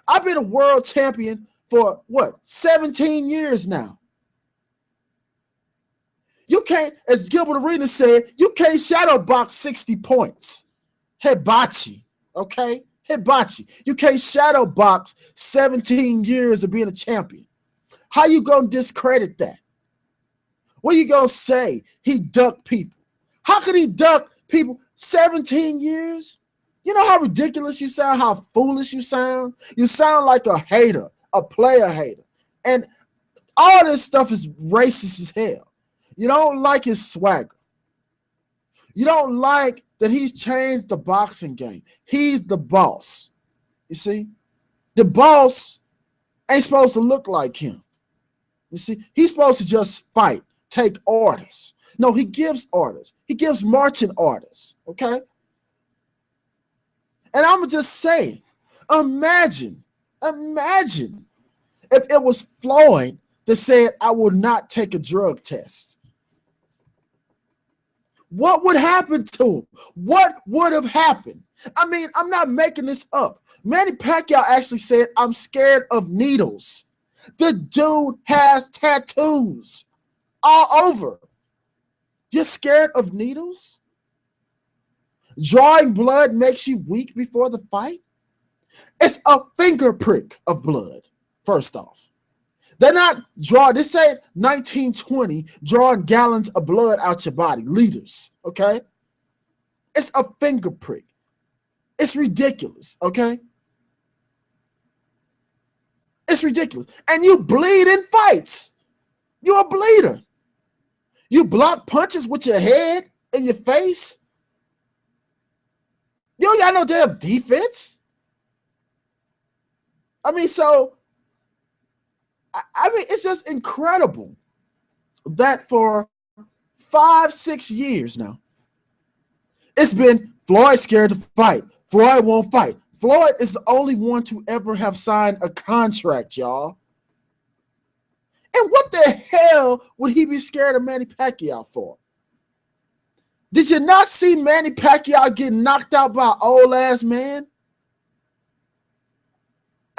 Speaker 1: I've been a world champion for, 17 years now. You can't, as Gilbert Arenas said, you can't shadow box 60 points. Hibachi, okay? Hibachi. You can't shadow box 17 years of being a champion. How you going to discredit that? What are you going to say? He ducked people. How could he duck people 17 years? You know how ridiculous you sound, how foolish you sound? You sound like a hater, a player hater. And all this stuff is racist as hell. You don't like his swagger. You don't like that he's changed the boxing game. He's the boss. You see? The boss ain't supposed to look like him. You see? He's supposed to just fight, take orders. No, he gives orders. He gives marching orders, okay? And I'm just saying, imagine if it was Floyd that said, I will not take a drug test. What would happen to him? What would have happened? I mean, I'm not making this up. Manny Pacquiao actually said, I'm scared of needles. The dude has tattoos all over. You're scared of needles? Drawing blood makes you weak before the fight? It's a finger prick of blood, first off. They're not this ain't 1920 drawing gallons of blood out your body, liters, okay? It's a finger prick. It's ridiculous, okay? It's ridiculous. And you bleed in fights. You're a bleeder. You block punches with your head and your face. You don't got no damn defense. I mean, it's just incredible that for 5-6 years now, it's been Floyd scared to fight. Floyd won't fight. Floyd is the only one to ever have signed a contract, y'all. And what the hell would he be scared of Manny Pacquiao for? Did you not see Manny Pacquiao get knocked out by an old ass man?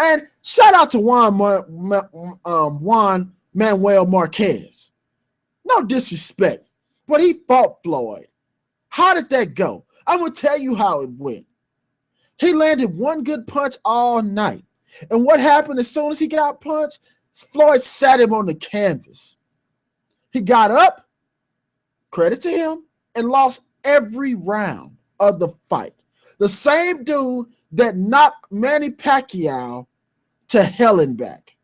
Speaker 1: And shout out to Juan Manuel Marquez. No disrespect, but he fought Floyd. How did that go? I'm going to tell you how it went. He landed one good punch all night. And what happened as soon as he got punched? Floyd sat him on the canvas. He got up, credit to him, and lost every round of the fight. The same dude that knocked Manny Pacquiao to hell and back.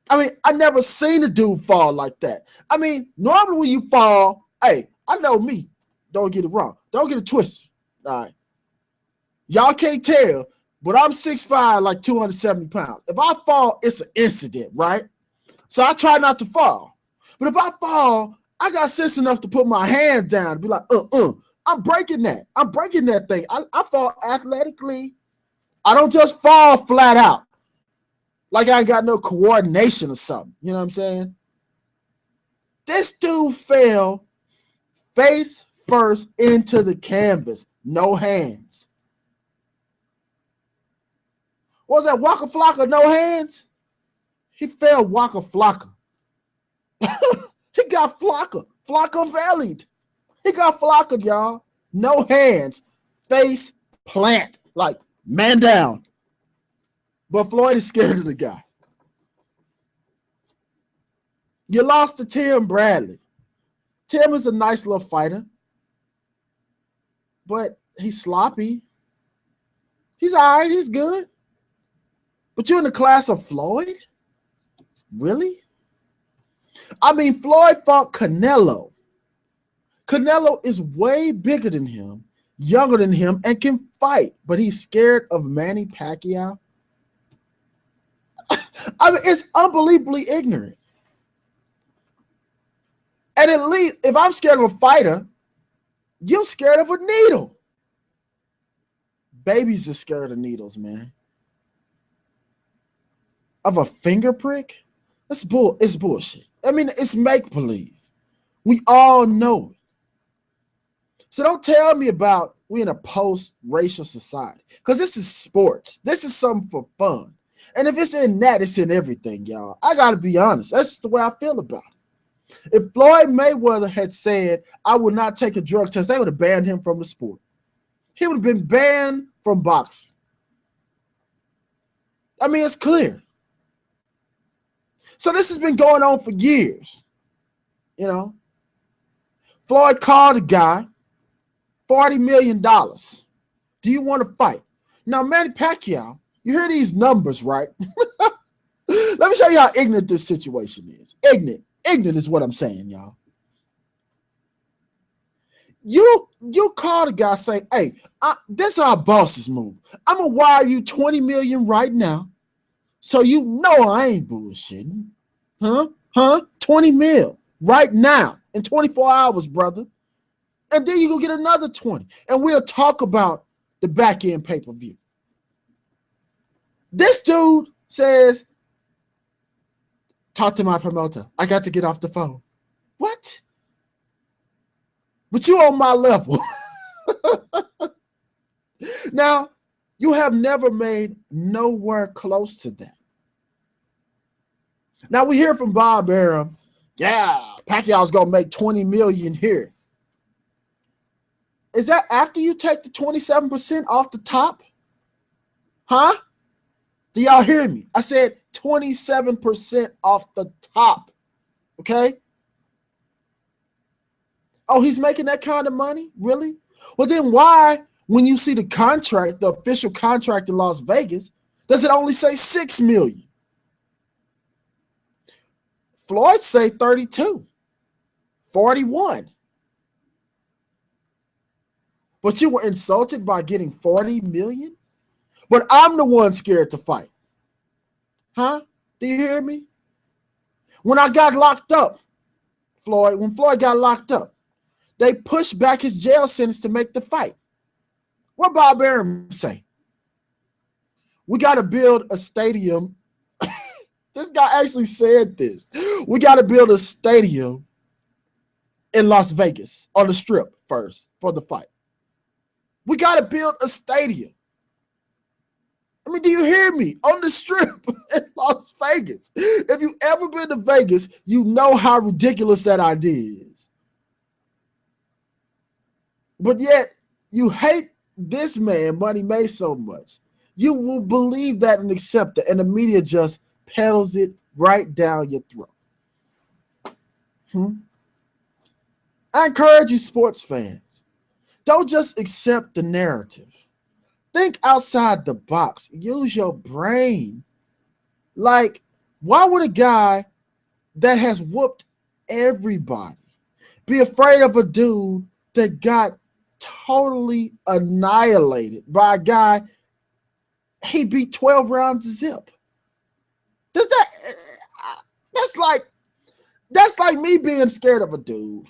Speaker 1: I mean, I never seen a dude fall like that. I mean, normally when you fall, hey, I know me. Don't get it wrong. Don't get it twisted. All right. Y'all can't tell, but I'm 6'5", like 270 pounds. If I fall, it's an incident, right? So I try not to fall. But if I fall, I got sense enough to put my hands down and be like, I'm breaking that. I'm breaking that thing. I fall athletically. I don't just fall flat out. Like I ain't got no coordination or something. You know what I'm saying? This dude fell face first into the canvas. No hands. What was that, Waka Flocka, no hands? He fell Waka Flocka. He got Flocka. Flocka valleyed. He got Flocka, y'all. No hands. Face plant. Like, man down. But Floyd is scared of the guy. You lost to Tim Bradley. Tim is a nice little fighter. But he's sloppy. He's all right. He's good. But you're in the class of Floyd? Really? I mean, Floyd fought Canelo. Canelo is way bigger than him, younger than him, and can fight. But he's scared of Manny Pacquiao. I mean, it's unbelievably ignorant. And at least, if I'm scared of a fighter, you're scared of a needle. Babies are scared of needles, man. Of a finger prick? It's bullshit. I mean, it's make-believe. We all know it. So don't tell me about we in a post-racial society. Because this is sports. This is something for fun. And if it's in that, it's in everything, y'all. I got to be honest. That's just the way I feel about it. If Floyd Mayweather had said, I would not take a drug test, they would have banned him from the sport. He would have been banned from boxing. I mean, it's clear. So this has been going on for years. You know, Floyd called a guy, $40 million. Do you want to fight? Now, Manny Pacquiao, you hear these numbers, right? Let me show you how ignorant this situation is. Ignorant. Ignorant is what I'm saying, y'all. You call the guy, say, hey, this is how bosses move. I'm going to wire you $20 million right now, so you know I ain't bullshitting. Huh? 20 mil right now in 24 hours, brother. And then you go get another 20. And we'll talk about the back end pay-per-view. This dude says, talk to my promoter. I got to get off the phone. What? But you on my level. Now, you have never made nowhere close to that. Now, we hear from Bob Arum, yeah, Pacquiao's going to make $20 million here. Is that after you take the 27% off the top? Huh? Do y'all hear me? I said 27% off the top. Okay? Oh, he's making that kind of money? Really? Well, then why, when you see the contract, the official contract in Las Vegas, does it only say $6 million? Floyd say 32, 41. But you were insulted by getting 40 million? But I'm the one scared to fight. Huh? Do you hear me? When I got locked up, when Floyd got locked up, they pushed back his jail sentence to make the fight. What Bob Arum say? We got to build a stadium. This guy actually said this. We got to build a stadium in Las Vegas on the Strip first for the fight. We got to build a stadium. I mean, do you hear me? On the Strip in Las Vegas. If you've ever been to Vegas, you know how ridiculous that idea is. But yet, you hate this man, Money May, so much. You will believe that and accept it, and the media just peddles it right down your throat. I encourage you, sports fans, don't just accept the narrative. Think outside the box. Use your brain. Like, why would a guy that has whooped everybody be afraid of a dude that got totally annihilated by a guy he beat 12 rounds to zip? That's like me being scared of a dude.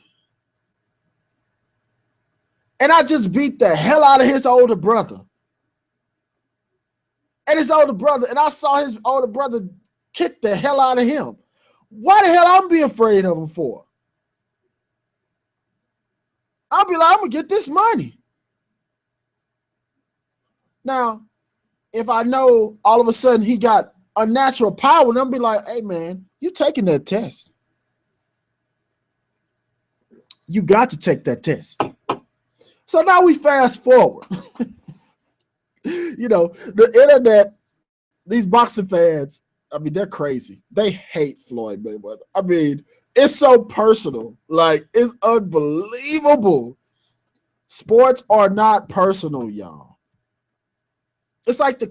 Speaker 1: And I just beat the hell out of his older brother. And I saw his older brother kick the hell out of him. Why the hell I'm be afraid of him for? I'll be like, I'm going to get this money. Now, if I know all of a sudden he got unnatural power, then I'll be like, hey, man, you taking that test. You got to take that test. So now we fast forward. You know, the internet, these boxing fans, I mean, they're crazy. They hate Floyd Mayweather. I mean, it's so personal. Like, it's unbelievable. Sports are not personal, y'all. It's like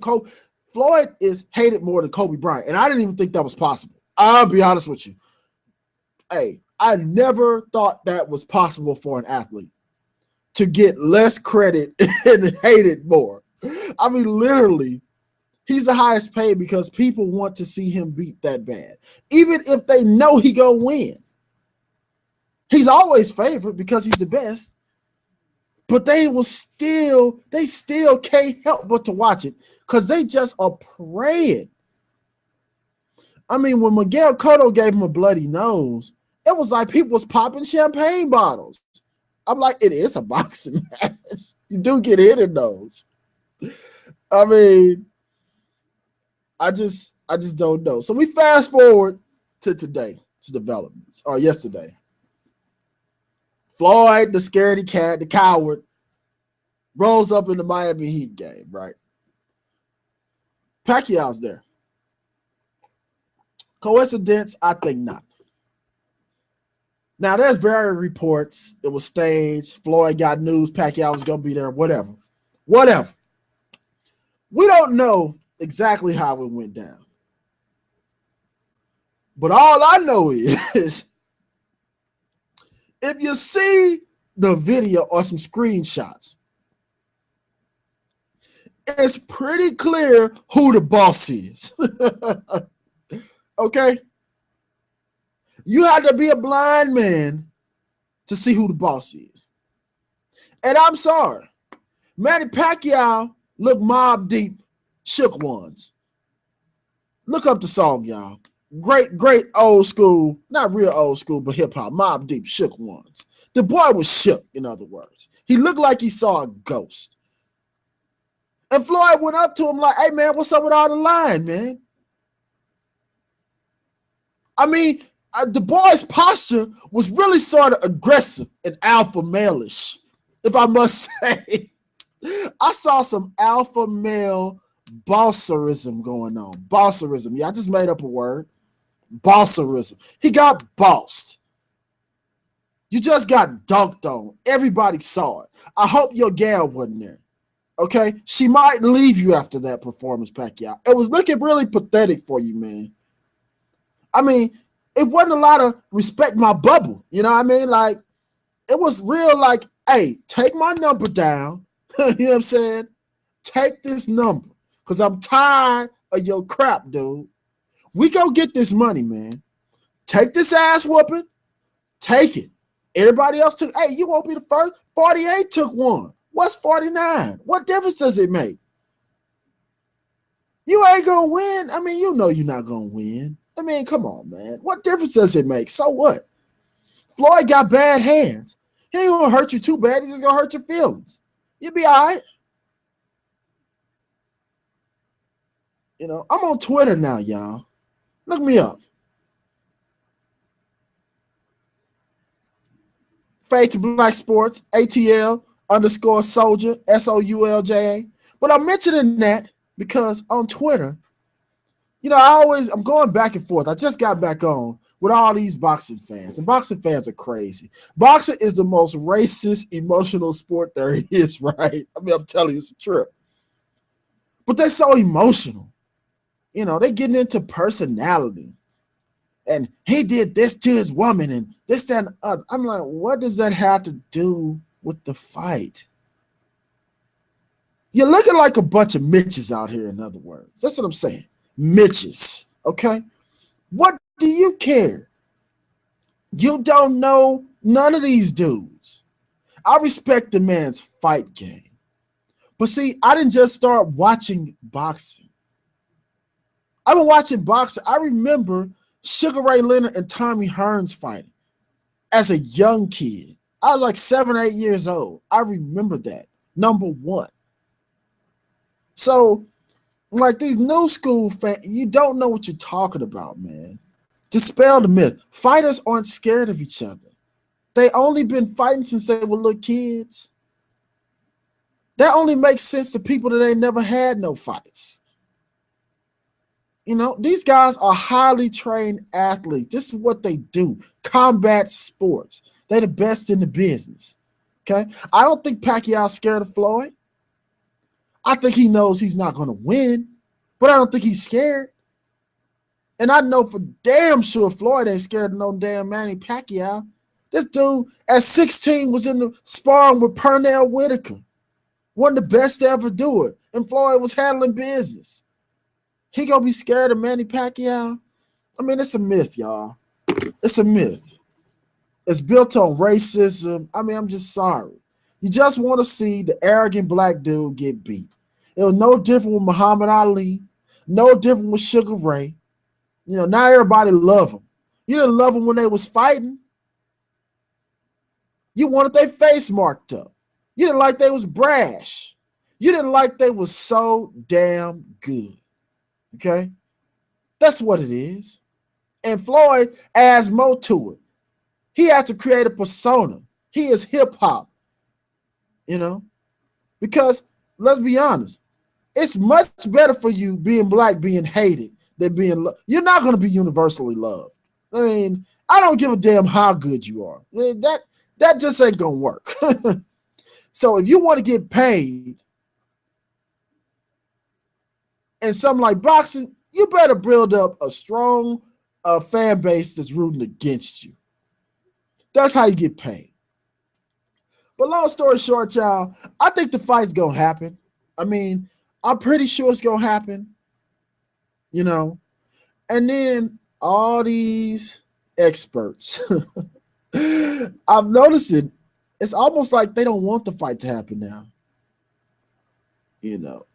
Speaker 1: Floyd is hated more than Kobe Bryant, and I didn't even think that was possible. I'll be honest with you. Hey, I never thought that was possible for an athlete to get less credit and hated more. I mean, literally, he's the highest paid because people want to see him beat that bad. Even if they know he gonna win. He's always favored because he's the best. But they still can't help but to watch it because they just are praying. I mean, when Miguel Cotto gave him a bloody nose, it was like people was popping champagne bottles. I'm like, it is a boxing match. You do get hit in those. I mean, I just don't know. So we fast forward to today's developments, or yesterday. Floyd, the scaredy cat, the coward, rolls up in the Miami Heat game, right? Pacquiao's there. Coincidence? I think not. Now, there's various reports. It was staged. Floyd got news. Pacquiao was going to be there. Whatever. We don't know exactly how it went down. But all I know is if you see the video or some screenshots, it's pretty clear who the boss is. Okay? You have to be a blind man to see who the boss is. And I'm sorry. Manny Pacquiao looked Mobb Deep, shook ones. Look up the song, y'all. Great old school, not real old school, but hip-hop. Mobb Deep, shook ones. The boy was shook, in other words. He looked like he saw a ghost. And Floyd went up to him like, hey, man, what's up with all the line, man? I mean, the boy's posture was really sort of aggressive and alpha male-ish, if I must say. I saw some alpha male bosserism going on. Bosserism. Yeah, I just made up a word. Bosserism. He got bossed. You just got dunked on. Everybody saw it. I hope your gal wasn't there. Okay? She might leave you after that performance, Pacquiao. It was looking really pathetic for you, man. I mean, it wasn't a lot of respect my bubble. You know what I mean? Like, it was real like, hey, take my number down. You know what I'm saying? Take this number. Because I'm tired of your crap, dude. We go get this money, man. Take this ass whooping. Take it. Everybody else took, hey, you won't be the first. 48 took one. What's 49? What difference does it make? You ain't going to win. I mean, you know you're not going to win. I mean, come on, man. What difference does it make? So what? Floyd got bad hands. He ain't gonna hurt you too bad. He's just gonna hurt your feelings. You'll be all right. You know, I'm on Twitter now, y'all. Look me up. Fade to Black Sports, ATL _ soldier, SOULJA. But I'm mentioning that because on Twitter, you know, I'm going back and forth. I just got back on with all these boxing fans, and boxing fans are crazy. Boxing is the most racist, emotional sport there is, right? I mean, I'm telling you, it's a trip. But they're so emotional. You know, they're getting into personality. And he did this to his woman and this, that, and the other. I'm like, what does that have to do with the fight? You're looking like a bunch of Mitches out here, in other words. That's what I'm saying. Mitches, okay? What do you care? You don't know none of these dudes. I respect the man's fight game. But see, I didn't just start watching boxing. I've been watching boxing. I remember Sugar Ray Leonard and Tommy Hearns fighting as a young kid. I was like 7 or 8 years old. I remember that, number one. So, like these new school fans, you don't know what you're talking about, man. Dispel the myth. Fighters aren't scared of each other. They only been fighting since they were little kids. That only makes sense to people that ain't never had no fights. You know, these guys are highly trained athletes. This is what they do. Combat sports. They're the best in the business. Okay? I don't think Pacquiao's scared of Floyd. I think he knows he's not going to win, but I don't think he's scared. And I know for damn sure Floyd ain't scared of no damn Manny Pacquiao. This dude at 16 was in the sparring with Pernell Whitaker. One of the best to ever do it. And Floyd was handling business. He gonna be scared of Manny Pacquiao? I mean, it's a myth, y'all. It's a myth. It's built on racism. I mean, I'm just sorry. You just want to see the arrogant black dude get beat. It was no different with Muhammad Ali, no different with Sugar Ray. You know, now everybody love him. You didn't love him when they was fighting. You wanted their face marked up. You didn't like they was brash. You didn't like they was so damn good. Okay? That's what it is. And Floyd adds more to it. He had to create a persona. He is hip-hop. You know? Because, let's be honest, it's much better for you being black, being hated, than being loved. You're not going to be universally loved. I mean, I don't give a damn how good you are. That just ain't going to work. So if you want to get paid in something like boxing, you better build up a strong fan base that's rooting against you. That's how you get paid. But long story short, y'all, I think the fight's going to happen. I mean, I'm pretty sure it's going to happen. You know? And then all these experts, I've noticed it. It's almost like they don't want the fight to happen now. You know?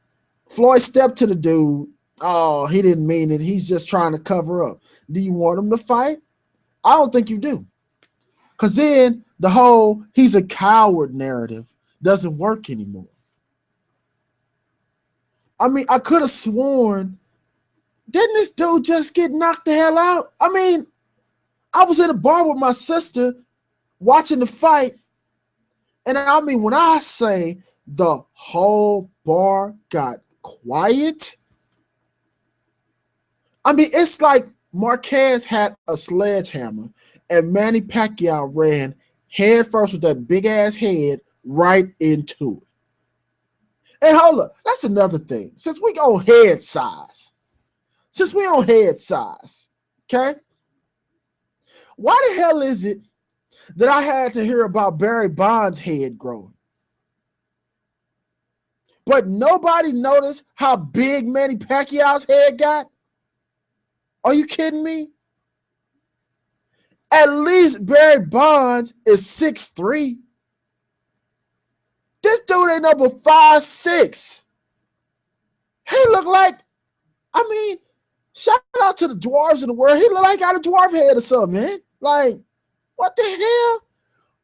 Speaker 1: Floyd stepped to the dude. Oh, he didn't mean it. He's just trying to cover up. Do you want him to fight? I don't think you do. Because then the whole he's a coward narrative doesn't work anymore. I mean, I could have sworn, didn't this dude just get knocked the hell out? I mean, I was in a bar with my sister watching the fight. And I mean, when I say the whole bar got quiet, I mean, it's like Marquez had a sledgehammer and Manny Pacquiao ran head first with that big ass head right into it. And hold up, that's another thing. Since we on head size, okay? Why the hell is it that I had to hear about Barry Bonds' head growing? But nobody noticed how big Manny Pacquiao's head got? Are you kidding me? At least Barry Bonds is 6'3". This dude ain't number 5'6". He look like, I mean, Shout out to the dwarves in the world. He look like he got a dwarf head or something, man. Like, what the hell?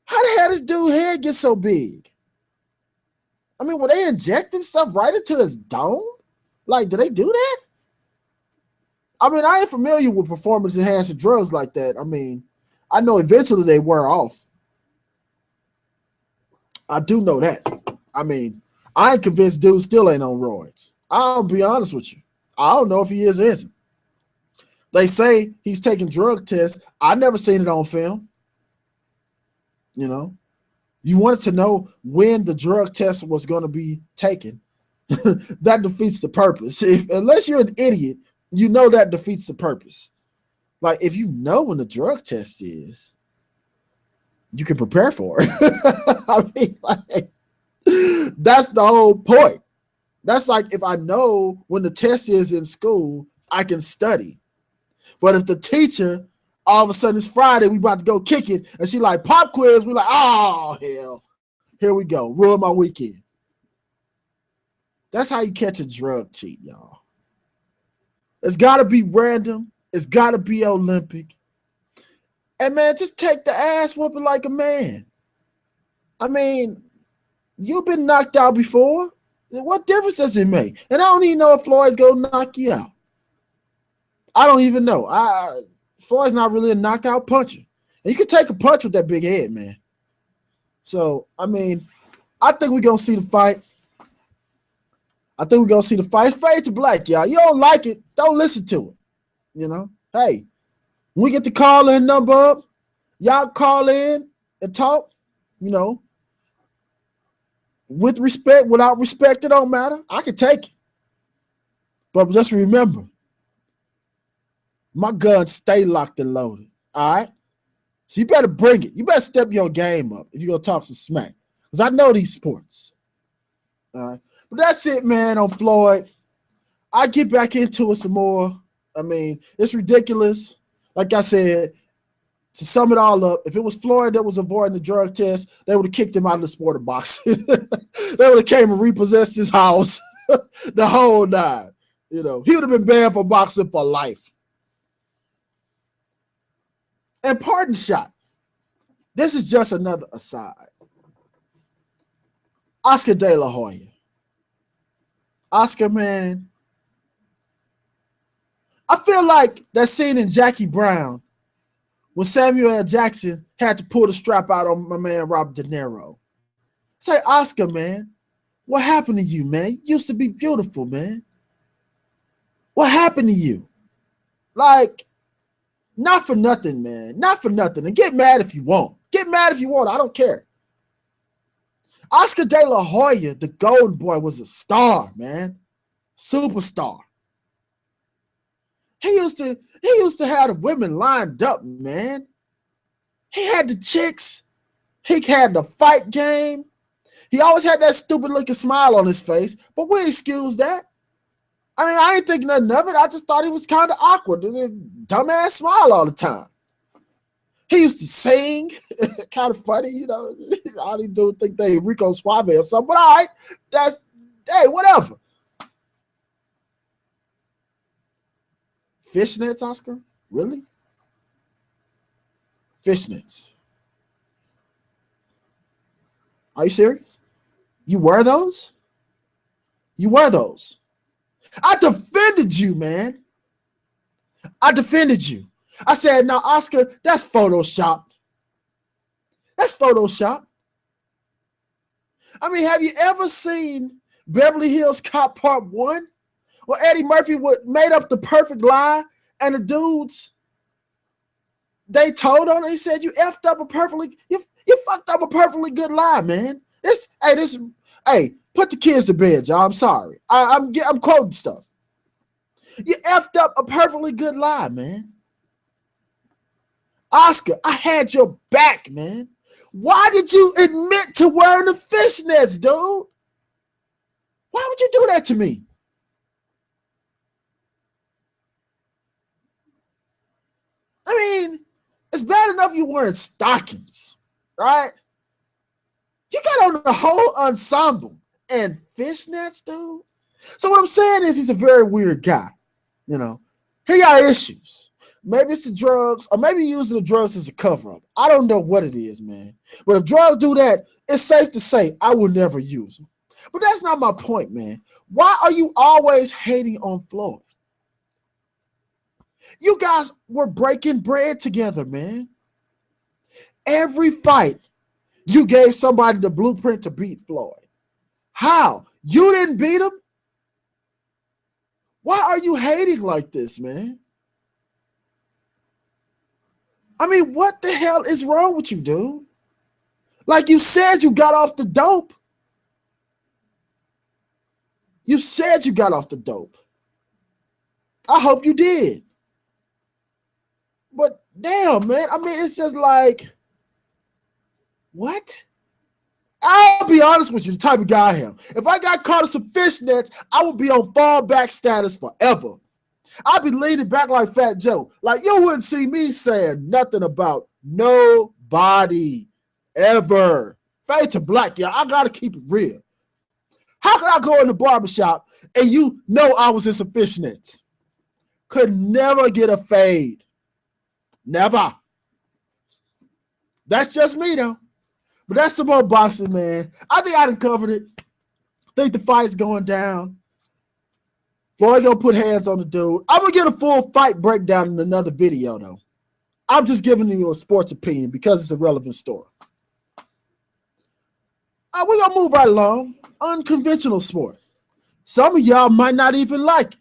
Speaker 1: How the hell this dude head get so big? I mean, were they injecting stuff right into his dome? Like, do they do that? I mean, I ain't familiar with performance enhancing drugs like that. I mean, I know eventually they wear off. I do know that. I mean, I ain't convinced dude still ain't on roids. I'll be honest with you. I don't know if he is or isn't. They say he's taking drug tests. I never seen it on film. You know, you wanted to know when the drug test was going to be taken. That defeats the purpose. Unless you're an idiot, you know that defeats the purpose. Like, if you know when the drug test is, you can prepare for it. I mean, like, that's the whole point. That's like, if I know when the test is in school, I can study. But if the teacher, all of a sudden it's Friday, we about to go kick it, and she like, pop quiz, we like, oh, hell, here we go, ruin my weekend. That's how you catch a drug cheat, y'all. It's got to be random. It's got to be Olympic. And, man, just take the ass whooping like a man. I mean, you've been knocked out before. What difference does it make? And I don't even know if Floyd's going to knock you out. I don't even know. Floyd's not really a knockout puncher. And you can take a punch with that big head, man. So, I mean, I think we're going to see the fight. It's fade to black, y'all. You don't like it, don't listen to it. You know? Hey, when we get the call-in number up, y'all call in and talk, you know. With respect, without respect, it don't matter. I can take it. But just remember, my guns stay locked and loaded. All right? So you better bring it. You better step your game up if you're going to talk some smack. Because I know these sports. All right? But that's it, man, on Floyd. I get back into it some more. I mean, it's ridiculous. Like I said, to sum it all up, if it was Floyd that was avoiding the drug test, they would have kicked him out of the sport of boxing. They would have came and repossessed his house, the whole nine. You know, he would have been banned from boxing for life. And pardon shot. This is just another aside. Oscar De La Hoya. Oscar, man. I feel like that scene in Jackie Brown when Samuel L. Jackson had to pull the strap out on my man Robert De Niro. Say, Oscar, man, what happened to you, man? You used to be beautiful, man. What happened to you? Like, not for nothing, man. Not for nothing. And get mad if you want. Get mad if you want. I don't care. Oscar De La Hoya, the Golden Boy, was a star, man. Superstar. He used to have the women lined up, man. He had the chicks. He had the fight game. He always had that stupid looking smile on his face, but we excuse that. I mean, I ain't think nothing of it. I just thought he was kind of awkward. This dumbass smile all the time. He used to sing. Kind of funny, you know. All these dudes think they Rico Suave or something, but all right. Hey, whatever. Fishnets, Oscar? Really? Fishnets. Are you serious? You wear those? You wear those? I defended you, man. I defended you. I said, now, Oscar, that's Photoshop. That's Photoshop. I mean, have you ever seen Beverly Hills Cop Part 1? Where Eddie Murphy made up the perfect lie, and the dudes, they told on it. He said, you fucked up a perfectly good lie, man. Hey, put the kids to bed, y'all. I'm sorry. I'm quoting stuff. You effed up a perfectly good lie, man. Oscar, I had your back, man. Why did you admit to wearing the fishnets, dude? Why would you do that to me? I mean, it's bad enough you wearing stockings, right? You got on the whole ensemble and fishnets, dude. So what I'm saying is he's a very weird guy, you know. He got issues. Maybe it's the drugs, or maybe using the drugs as a cover-up. I don't know what it is, man. But if drugs do that, it's safe to say I will never use them. But that's not my point, man. Why are you always hating on Floyd? You guys were breaking bread together, man. Every fight, you gave somebody the blueprint to beat Floyd. How? You didn't beat him? Why are you hating like this, man? I mean, what the hell is wrong with you, dude? Like you said, you got off the dope. You said you got off the dope. I hope you did. But damn, man. I mean, it's just like, what? I'll be honest with you, the type of guy I am. If I got caught in some fishnets, I would be on fallback status forever. I'd be leaning back like Fat Joe. Like, you wouldn't see me saying nothing about nobody ever. Fade to black, y'all. I got to keep it real. How could I go in the barbershop and you know I was in some fishnets? Could never get a fade. Never. That's just me, though. But that's some more boxing, man. I think I done covered it. I think the fight's going down. Floyd gonna put hands on the dude. I'm gonna get a full fight breakdown in another video, though. I'm just giving you a sports opinion because it's a relevant story. We're gonna move right along. Unconventional sport. Some of y'all might not even like it.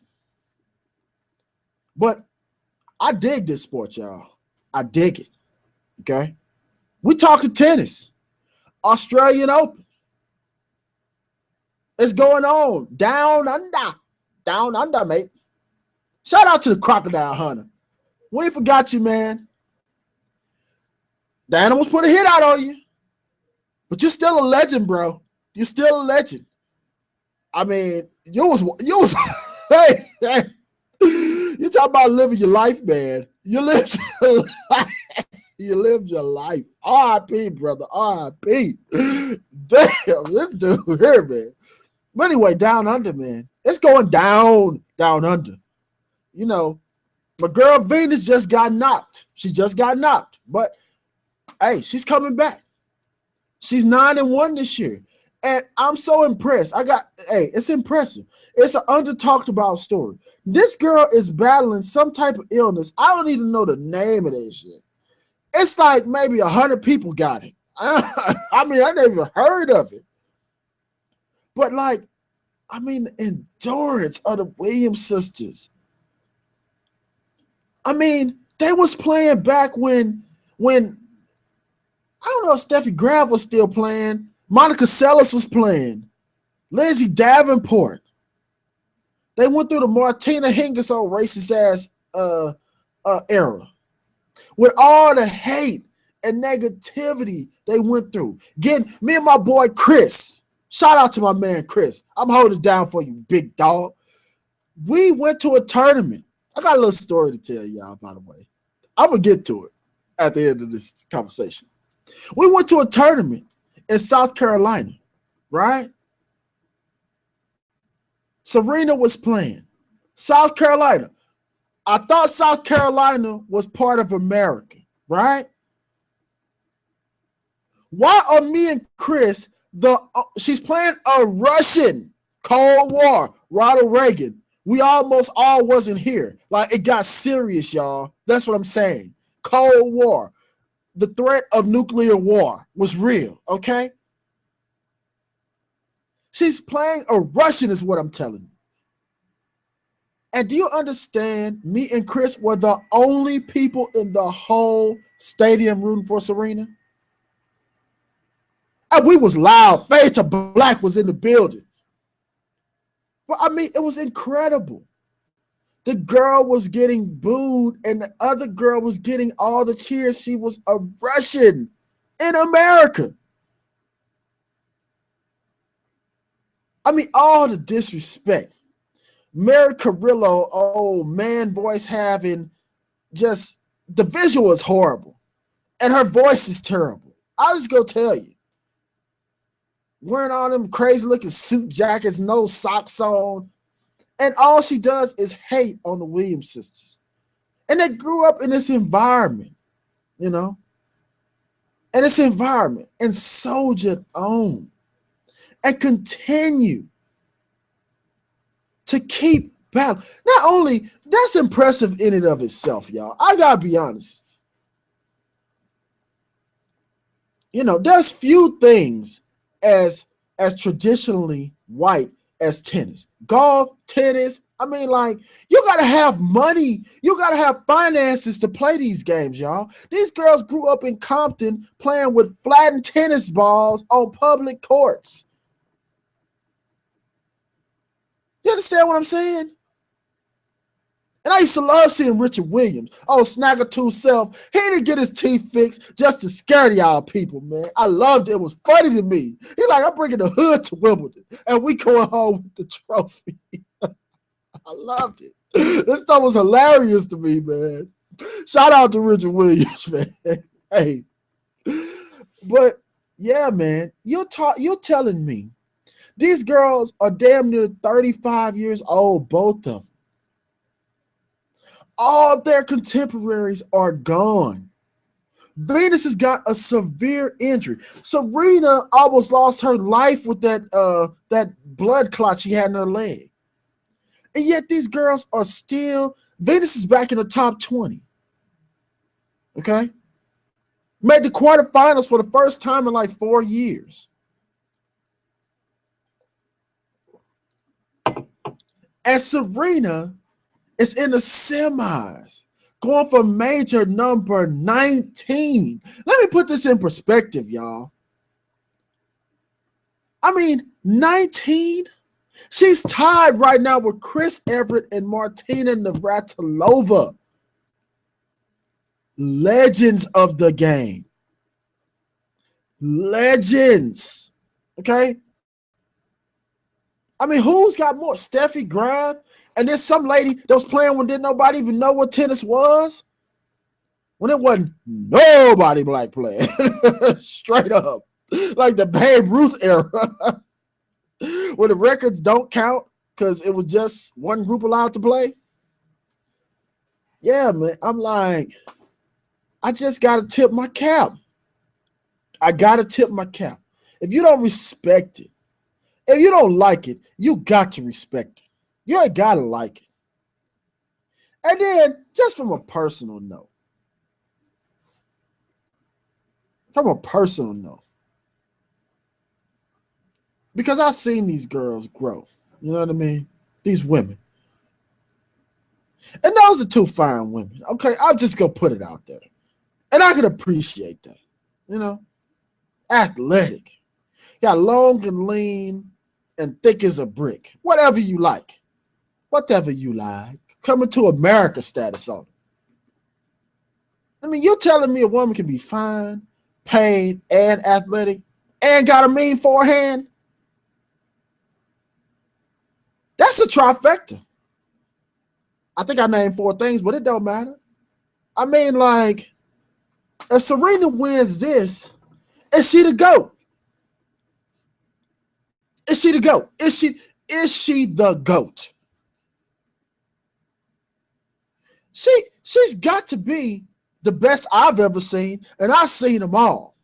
Speaker 1: But I dig this sport, y'all. I dig it. Okay? We talking tennis. Australian Open. It's going on. Down under. Down under, mate. Shout out to the Crocodile Hunter. We ain't forgot you, man. The animals put a hit out on you. But you're still a legend, bro. You're still a legend. I mean, you was hey, you talking about living your life, man. You lived your life. You lived your life. R.I.P., brother. R.I.P. Damn, this dude here, man. But anyway, down under, man. It's going down under. You know, my girl Venus just got knocked. She just got knocked. But, hey, she's coming back. She's 9-1 this year. And I'm so impressed. It's impressive. It's an under-talked about story. This girl is battling some type of illness. I don't even know the name of this shit. It's like maybe 100 people got it. I mean, I never even heard of it. But like, I mean, the endurance of the Williams sisters. I mean, they was playing back when I don't know if Steffi Graf was still playing. Monica Seles was playing. Lindsay Davenport. They went through the Martina Hingis old racist ass era. With all the hate and negativity they went through. Getting me and my boy Kris. Shout out to my man Kris. I'm holding it down for you, big dog. We went to a tournament. I got a little story to tell y'all, by the way. I'm going to get to it at the end of this conversation. We went to a tournament in South Carolina, right? Serena was playing. South Carolina. I thought South Carolina was part of America, right? Why are me and Kris, she's playing a Russian Cold War, Ronald Reagan. We almost all wasn't here. Like, it got serious, y'all. That's what I'm saying. Cold War. The threat of nuclear war was real, okay? She's playing a Russian is what I'm telling you. And do you understand, me and Kris were the only people in the whole stadium rooting for Serena? And we was loud. Fade to Black was in the building. But I mean, it was incredible. The girl was getting booed and the other girl was getting all the cheers. She was a Russian in America. I mean, all the disrespect. Mary Carrillo, old man voice having, just the visual is horrible. And her voice is terrible. I'll just go tell you. Wearing all them crazy looking suit jackets, no socks on. And all she does is hate on the Williams sisters. And they grew up in this environment, you know, and this environment and soldiered on and continue to keep battle. Not only that's impressive in and of itself, y'all. I gotta be honest. You know, there's few things as traditionally white as tennis. Golf, tennis. I mean, like, you gotta have money. You gotta have finances to play these games, y'all. These girls grew up in Compton playing with flattened tennis balls on public courts. You understand what I'm saying? And I used to love seeing Richard Williams. Oh, Snagger to self. He didn't get his teeth fixed just to scare y'all people, man. I loved it. It was funny to me. He like, I'm bringing the hood to Wimbledon, and we going home with the trophy. I loved it. This stuff was hilarious to me, man. Shout out to Richard Williams, man. Hey. But, yeah, man, you're telling me these girls are damn near 35 years old, both of them. All of their contemporaries are gone. Venus has got a severe injury. Serena almost lost her life with that blood clot she had in her leg. And yet these girls are still, Venus is back in the top 20. Okay? Made the quarterfinals for the first time in like 4 years. And Serena is in the semis, going for major number 19. Let me put this in perspective, y'all. I mean, 19? She's tied right now with Chris Evert and Martina Navratilova. Legends of the game. Legends. Okay? I mean, who's got more? Steffi Graf? And there's some lady that was playing when didn't nobody even know what tennis was. When it wasn't nobody black playing. Straight up. Like the Babe Ruth era. Where the records don't count because it was just one group allowed to play. Yeah, man. I'm like, I just got to tip my cap. I got to tip my cap. If you don't respect it, if you don't like it, you got to respect it. You ain't got to like it. And then, just from a personal note, because I've seen these girls grow, you know what I mean? These women. And those are two fine women, okay? I'll just go put it out there. And I can appreciate that, you know? Athletic. Got long and lean and thick as a brick. Whatever you like. Whatever you like. Coming to America status on it. I mean, you're telling me a woman can be fine, paid, and athletic, and got a mean forehand? That's a trifecta. I think I named 4 things, but it don't matter. I mean, like, if Serena wins this, is she the GOAT? Is she the GOAT? Is she the GOAT? She's got to be the best I've ever seen, and I've seen them all.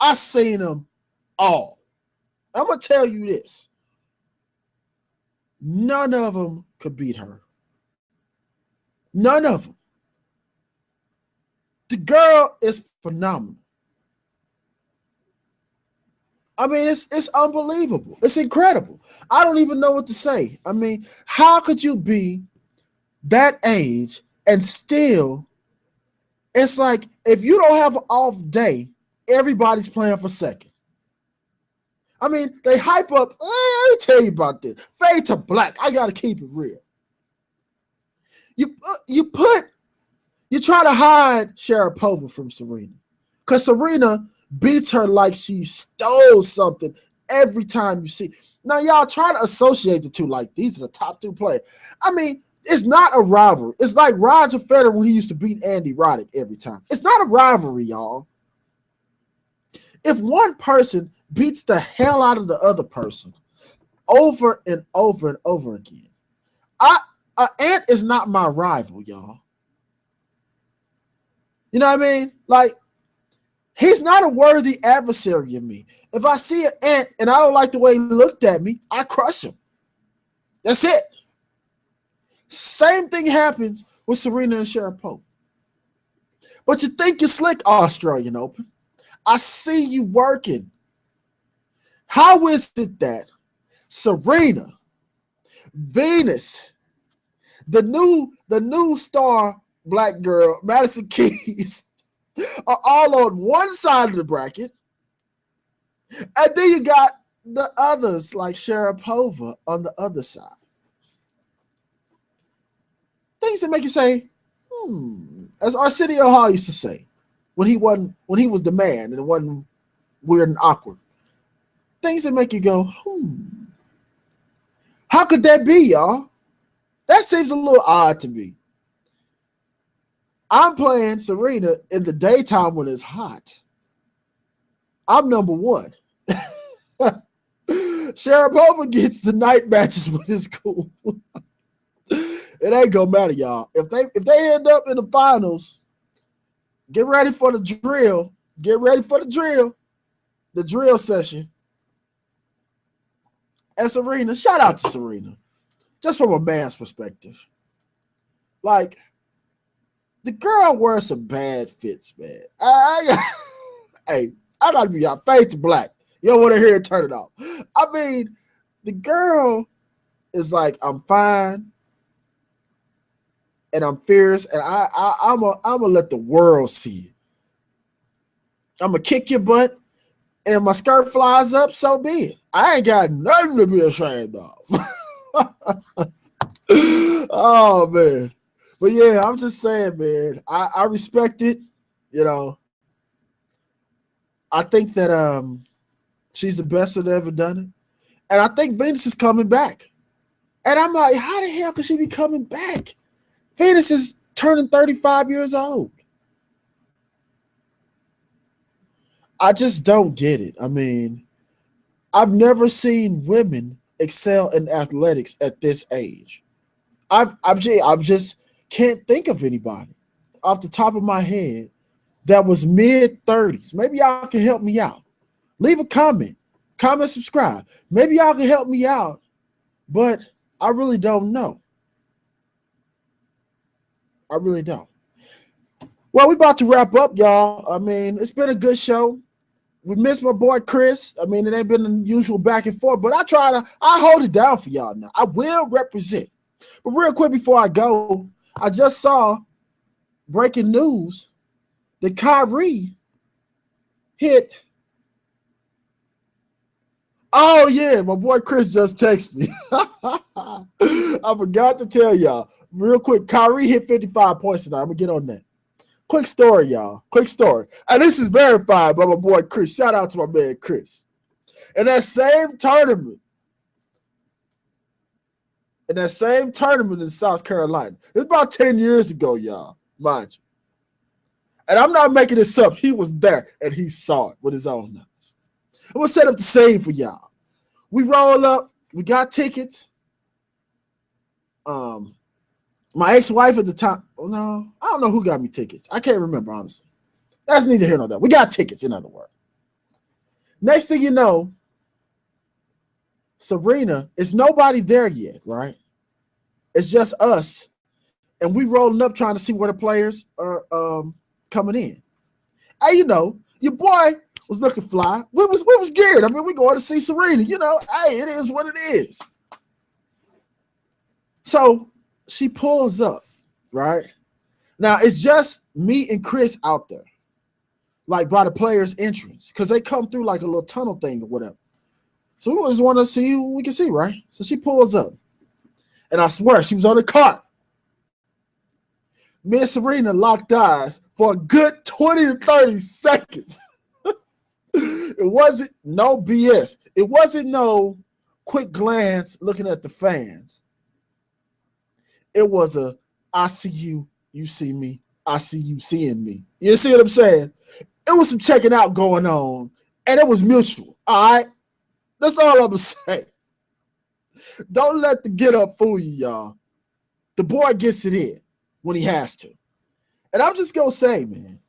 Speaker 1: I've seen them all. I'm going to tell you this. None of them could beat her. None of them. The girl is phenomenal. I mean, it's unbelievable. It's incredible. I don't even know what to say. I mean, how could you be that age and still, it's like if you don't have an off day, everybody's playing for second. I mean, they hype up. Let me tell you about this. Fade to black. I got to keep it real. You try to hide Sharapova from Serena because Serena beats her like she stole something every time you see. Now, y'all try to associate the two like these are the top 2 players. I mean, it's not a rivalry. It's like Roger Federer when he used to beat Andy Roddick every time. It's not a rivalry, y'all. If one person beats the hell out of the other person over and over and over again, Ant is not my rival, y'all. You know what I mean? Like, he's not a worthy adversary of me. If I see an ant and I don't like the way he looked at me, I crush him. That's it. Same thing happens with Serena and Sharapova. But you think you're slick, Australian Open. I see you working. How is it that Serena, Venus, the new star black girl, Madison Keys, are all on one side of the bracket, and then you got the others like Sharapova on the other side? Things that make you say, as Arsenio Hall used to say, when he was the man and it wasn't weird and awkward. Things that make you go, how could that be, y'all? That seems a little odd to me. I'm playing Serena in the daytime when it's hot. I'm number one. Sharapova gets the night matches when it's cool. It ain't gonna matter, y'all. If they end up in the finals, get ready for the drill. Get ready for the drill session. And Serena, shout out to Serena, just from a man's perspective. Like, the girl wears some bad fits, man. I gotta be out. Fade to black. You don't want to hear it, turn it off. I mean, the girl is like, I'm fine and I'm fierce, and I'm gonna let the world see it. I'm gonna kick your butt, and if my skirt flies up, so be it. I ain't got nothing to be ashamed of. Oh man. But yeah, I'm just saying, man, I respect it. You know, I think that she's the best that ever done it. And I think Venus is coming back. And I'm like, how the hell could she be coming back? Venus is turning 35 years old. I just don't get it. I mean, I've never seen women excel in athletics at this age. I've just can't think of anybody off the top of my head that was mid-30s. Maybe y'all can help me out. Leave a comment, subscribe. Maybe y'all can help me out, but I really don't know. I really don't. Well, we about to wrap up, y'all. I mean, it's been a good show. We missed my boy Kris. I mean, it ain't been the usual back and forth, but I hold it down for y'all now. I will represent. But real quick before I go, I just saw breaking news that Kyrie hit. Oh, yeah, my boy Kris just texted me. I forgot to tell y'all. Real quick, Kyrie hit 55 points tonight. I'm going to get on that. Quick story, y'all. Quick story. And this is verified by my boy Kris. Shout out to my man Kris. In that same tournament, in South Carolina, it's about 10 years ago, y'all, mind you. And I'm not making this up. He was there, and he saw it with his own eyes. I'm going to set up the same for y'all. We roll up. We got tickets. My ex-wife at the time, no, I don't know who got me tickets. I can't remember, honestly. That's neither here nor there. We got tickets, in other words. Next thing you know, Serena, it's nobody there yet, right? It's just us. And we rolling up trying to see where the players are coming in. Hey, you know, your boy was looking fly. We was geared. I mean, we going to see Serena. You know, hey, it is what it is. So she pulls up, right? Now, it's just me and Kris out there, like by the players' entrance, because they come through like a little tunnel thing or whatever. So we just want to see who we can see, right? So she pulls up. And I swear, she was on the cart. Me and Serena locked eyes for a good 20 to 30 seconds. It wasn't no BS. It wasn't no quick glance looking at the fans. It was a, I see you, you see me, I see you seeing me. You see what I'm saying? It was some checking out going on, and it was mutual. All right? That's all I'm going to say. Don't let the get up fool you, y'all. The boy gets it in when he has to. And I'm just gonna say, man,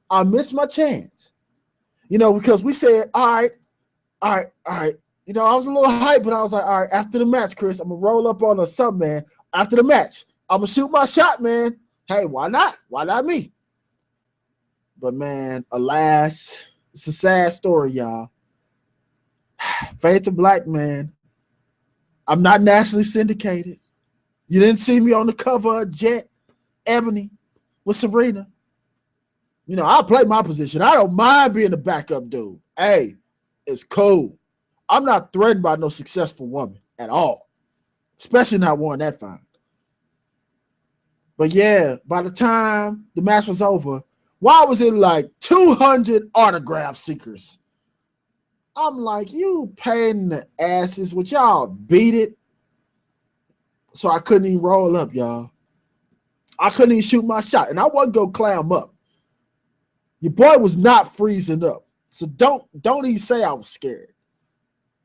Speaker 1: I missed my chance. Because we said, all right. I was a little hyped, but I was like, all right, after the match, Kris, I'm gonna roll up on something, man. After the match, I'm gonna shoot my shot, man. Hey, why not? Why not me? But man, alas, it's a sad story, y'all. Fade to Black, man. I'm not nationally syndicated. You didn't see me on the cover of Jet Ebony with Serena. I'll play my position. I don't mind being a backup dude. Hey, it's cool. I'm not threatened by no successful woman at all, especially not one that fine. But yeah, by the time the match was over, why was it like 200 autograph seekers? I'm like, you pain in the asses, would y'all beat it? So I couldn't even roll up, y'all. I couldn't even shoot my shot, and I wasn't gonna clam up. Your boy was not freezing up. So don't even say I was scared.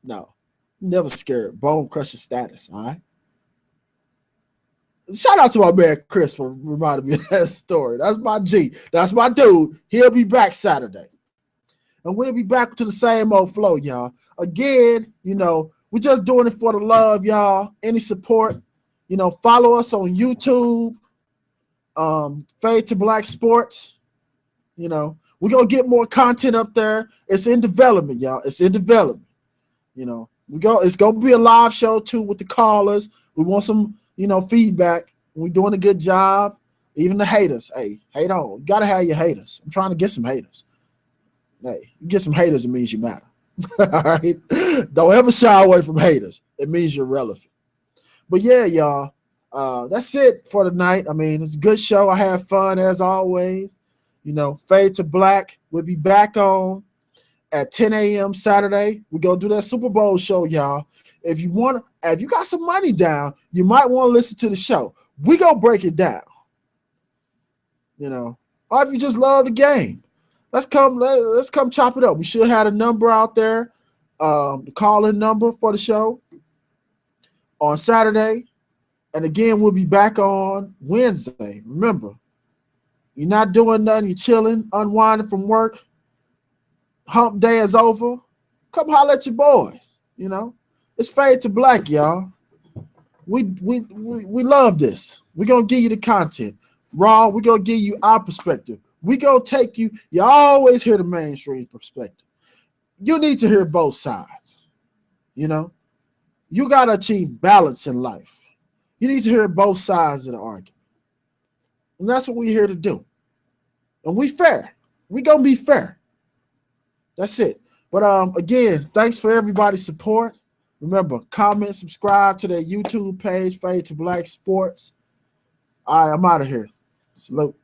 Speaker 1: No, never scared. Bone crusher status, all right? Shout out to my man Kris for reminding me of that story. That's my G. That's my dude. He'll be back Saturday. And we'll be back to the same old flow, y'all. Again, we're just doing it for the love, y'all. Any support, follow us on YouTube, Fade to Black Sports. We're going to get more content up there. It's in development, y'all. It's in development. It's going to be a live show, too, with the callers. We want some, feedback. We're doing a good job. Even the haters. Hey, hate on. You got to have your haters. I'm trying to get some haters. Hey, you get some haters, it means you matter. All right? Don't ever shy away from haters. It means you're relevant. But, yeah, y'all. That's it for tonight. I mean, it's a good show. I had fun, as always. Fade to Black. We'll be back on at 10 a.m. Saturday. We're going to do that Super Bowl show, y'all. If you got some money down, you might want to listen to the show. We're going to break it down. Or if you just love the game, let's come chop it up. We should have a number out there, the call-in number for the show on Saturday. And again, we'll be back on Wednesday. Remember, you're not doing nothing. You're chilling, unwinding from work. Hump day is over. Come holler at your boys. It's Fade to Black, y'all. We love this. We're gonna give you the content. Raw, we're gonna give you our perspective. We're gonna take you. You always hear the mainstream perspective. You need to hear both sides. You gotta achieve balance in life. You need to hear both sides of the argument. And that's what we're here to do. And we fair. We're going to be fair. That's it. But again, thanks for everybody's support. Remember, comment, subscribe to their YouTube page, Fade to Black Sports. All right, I'm out of here. Salute.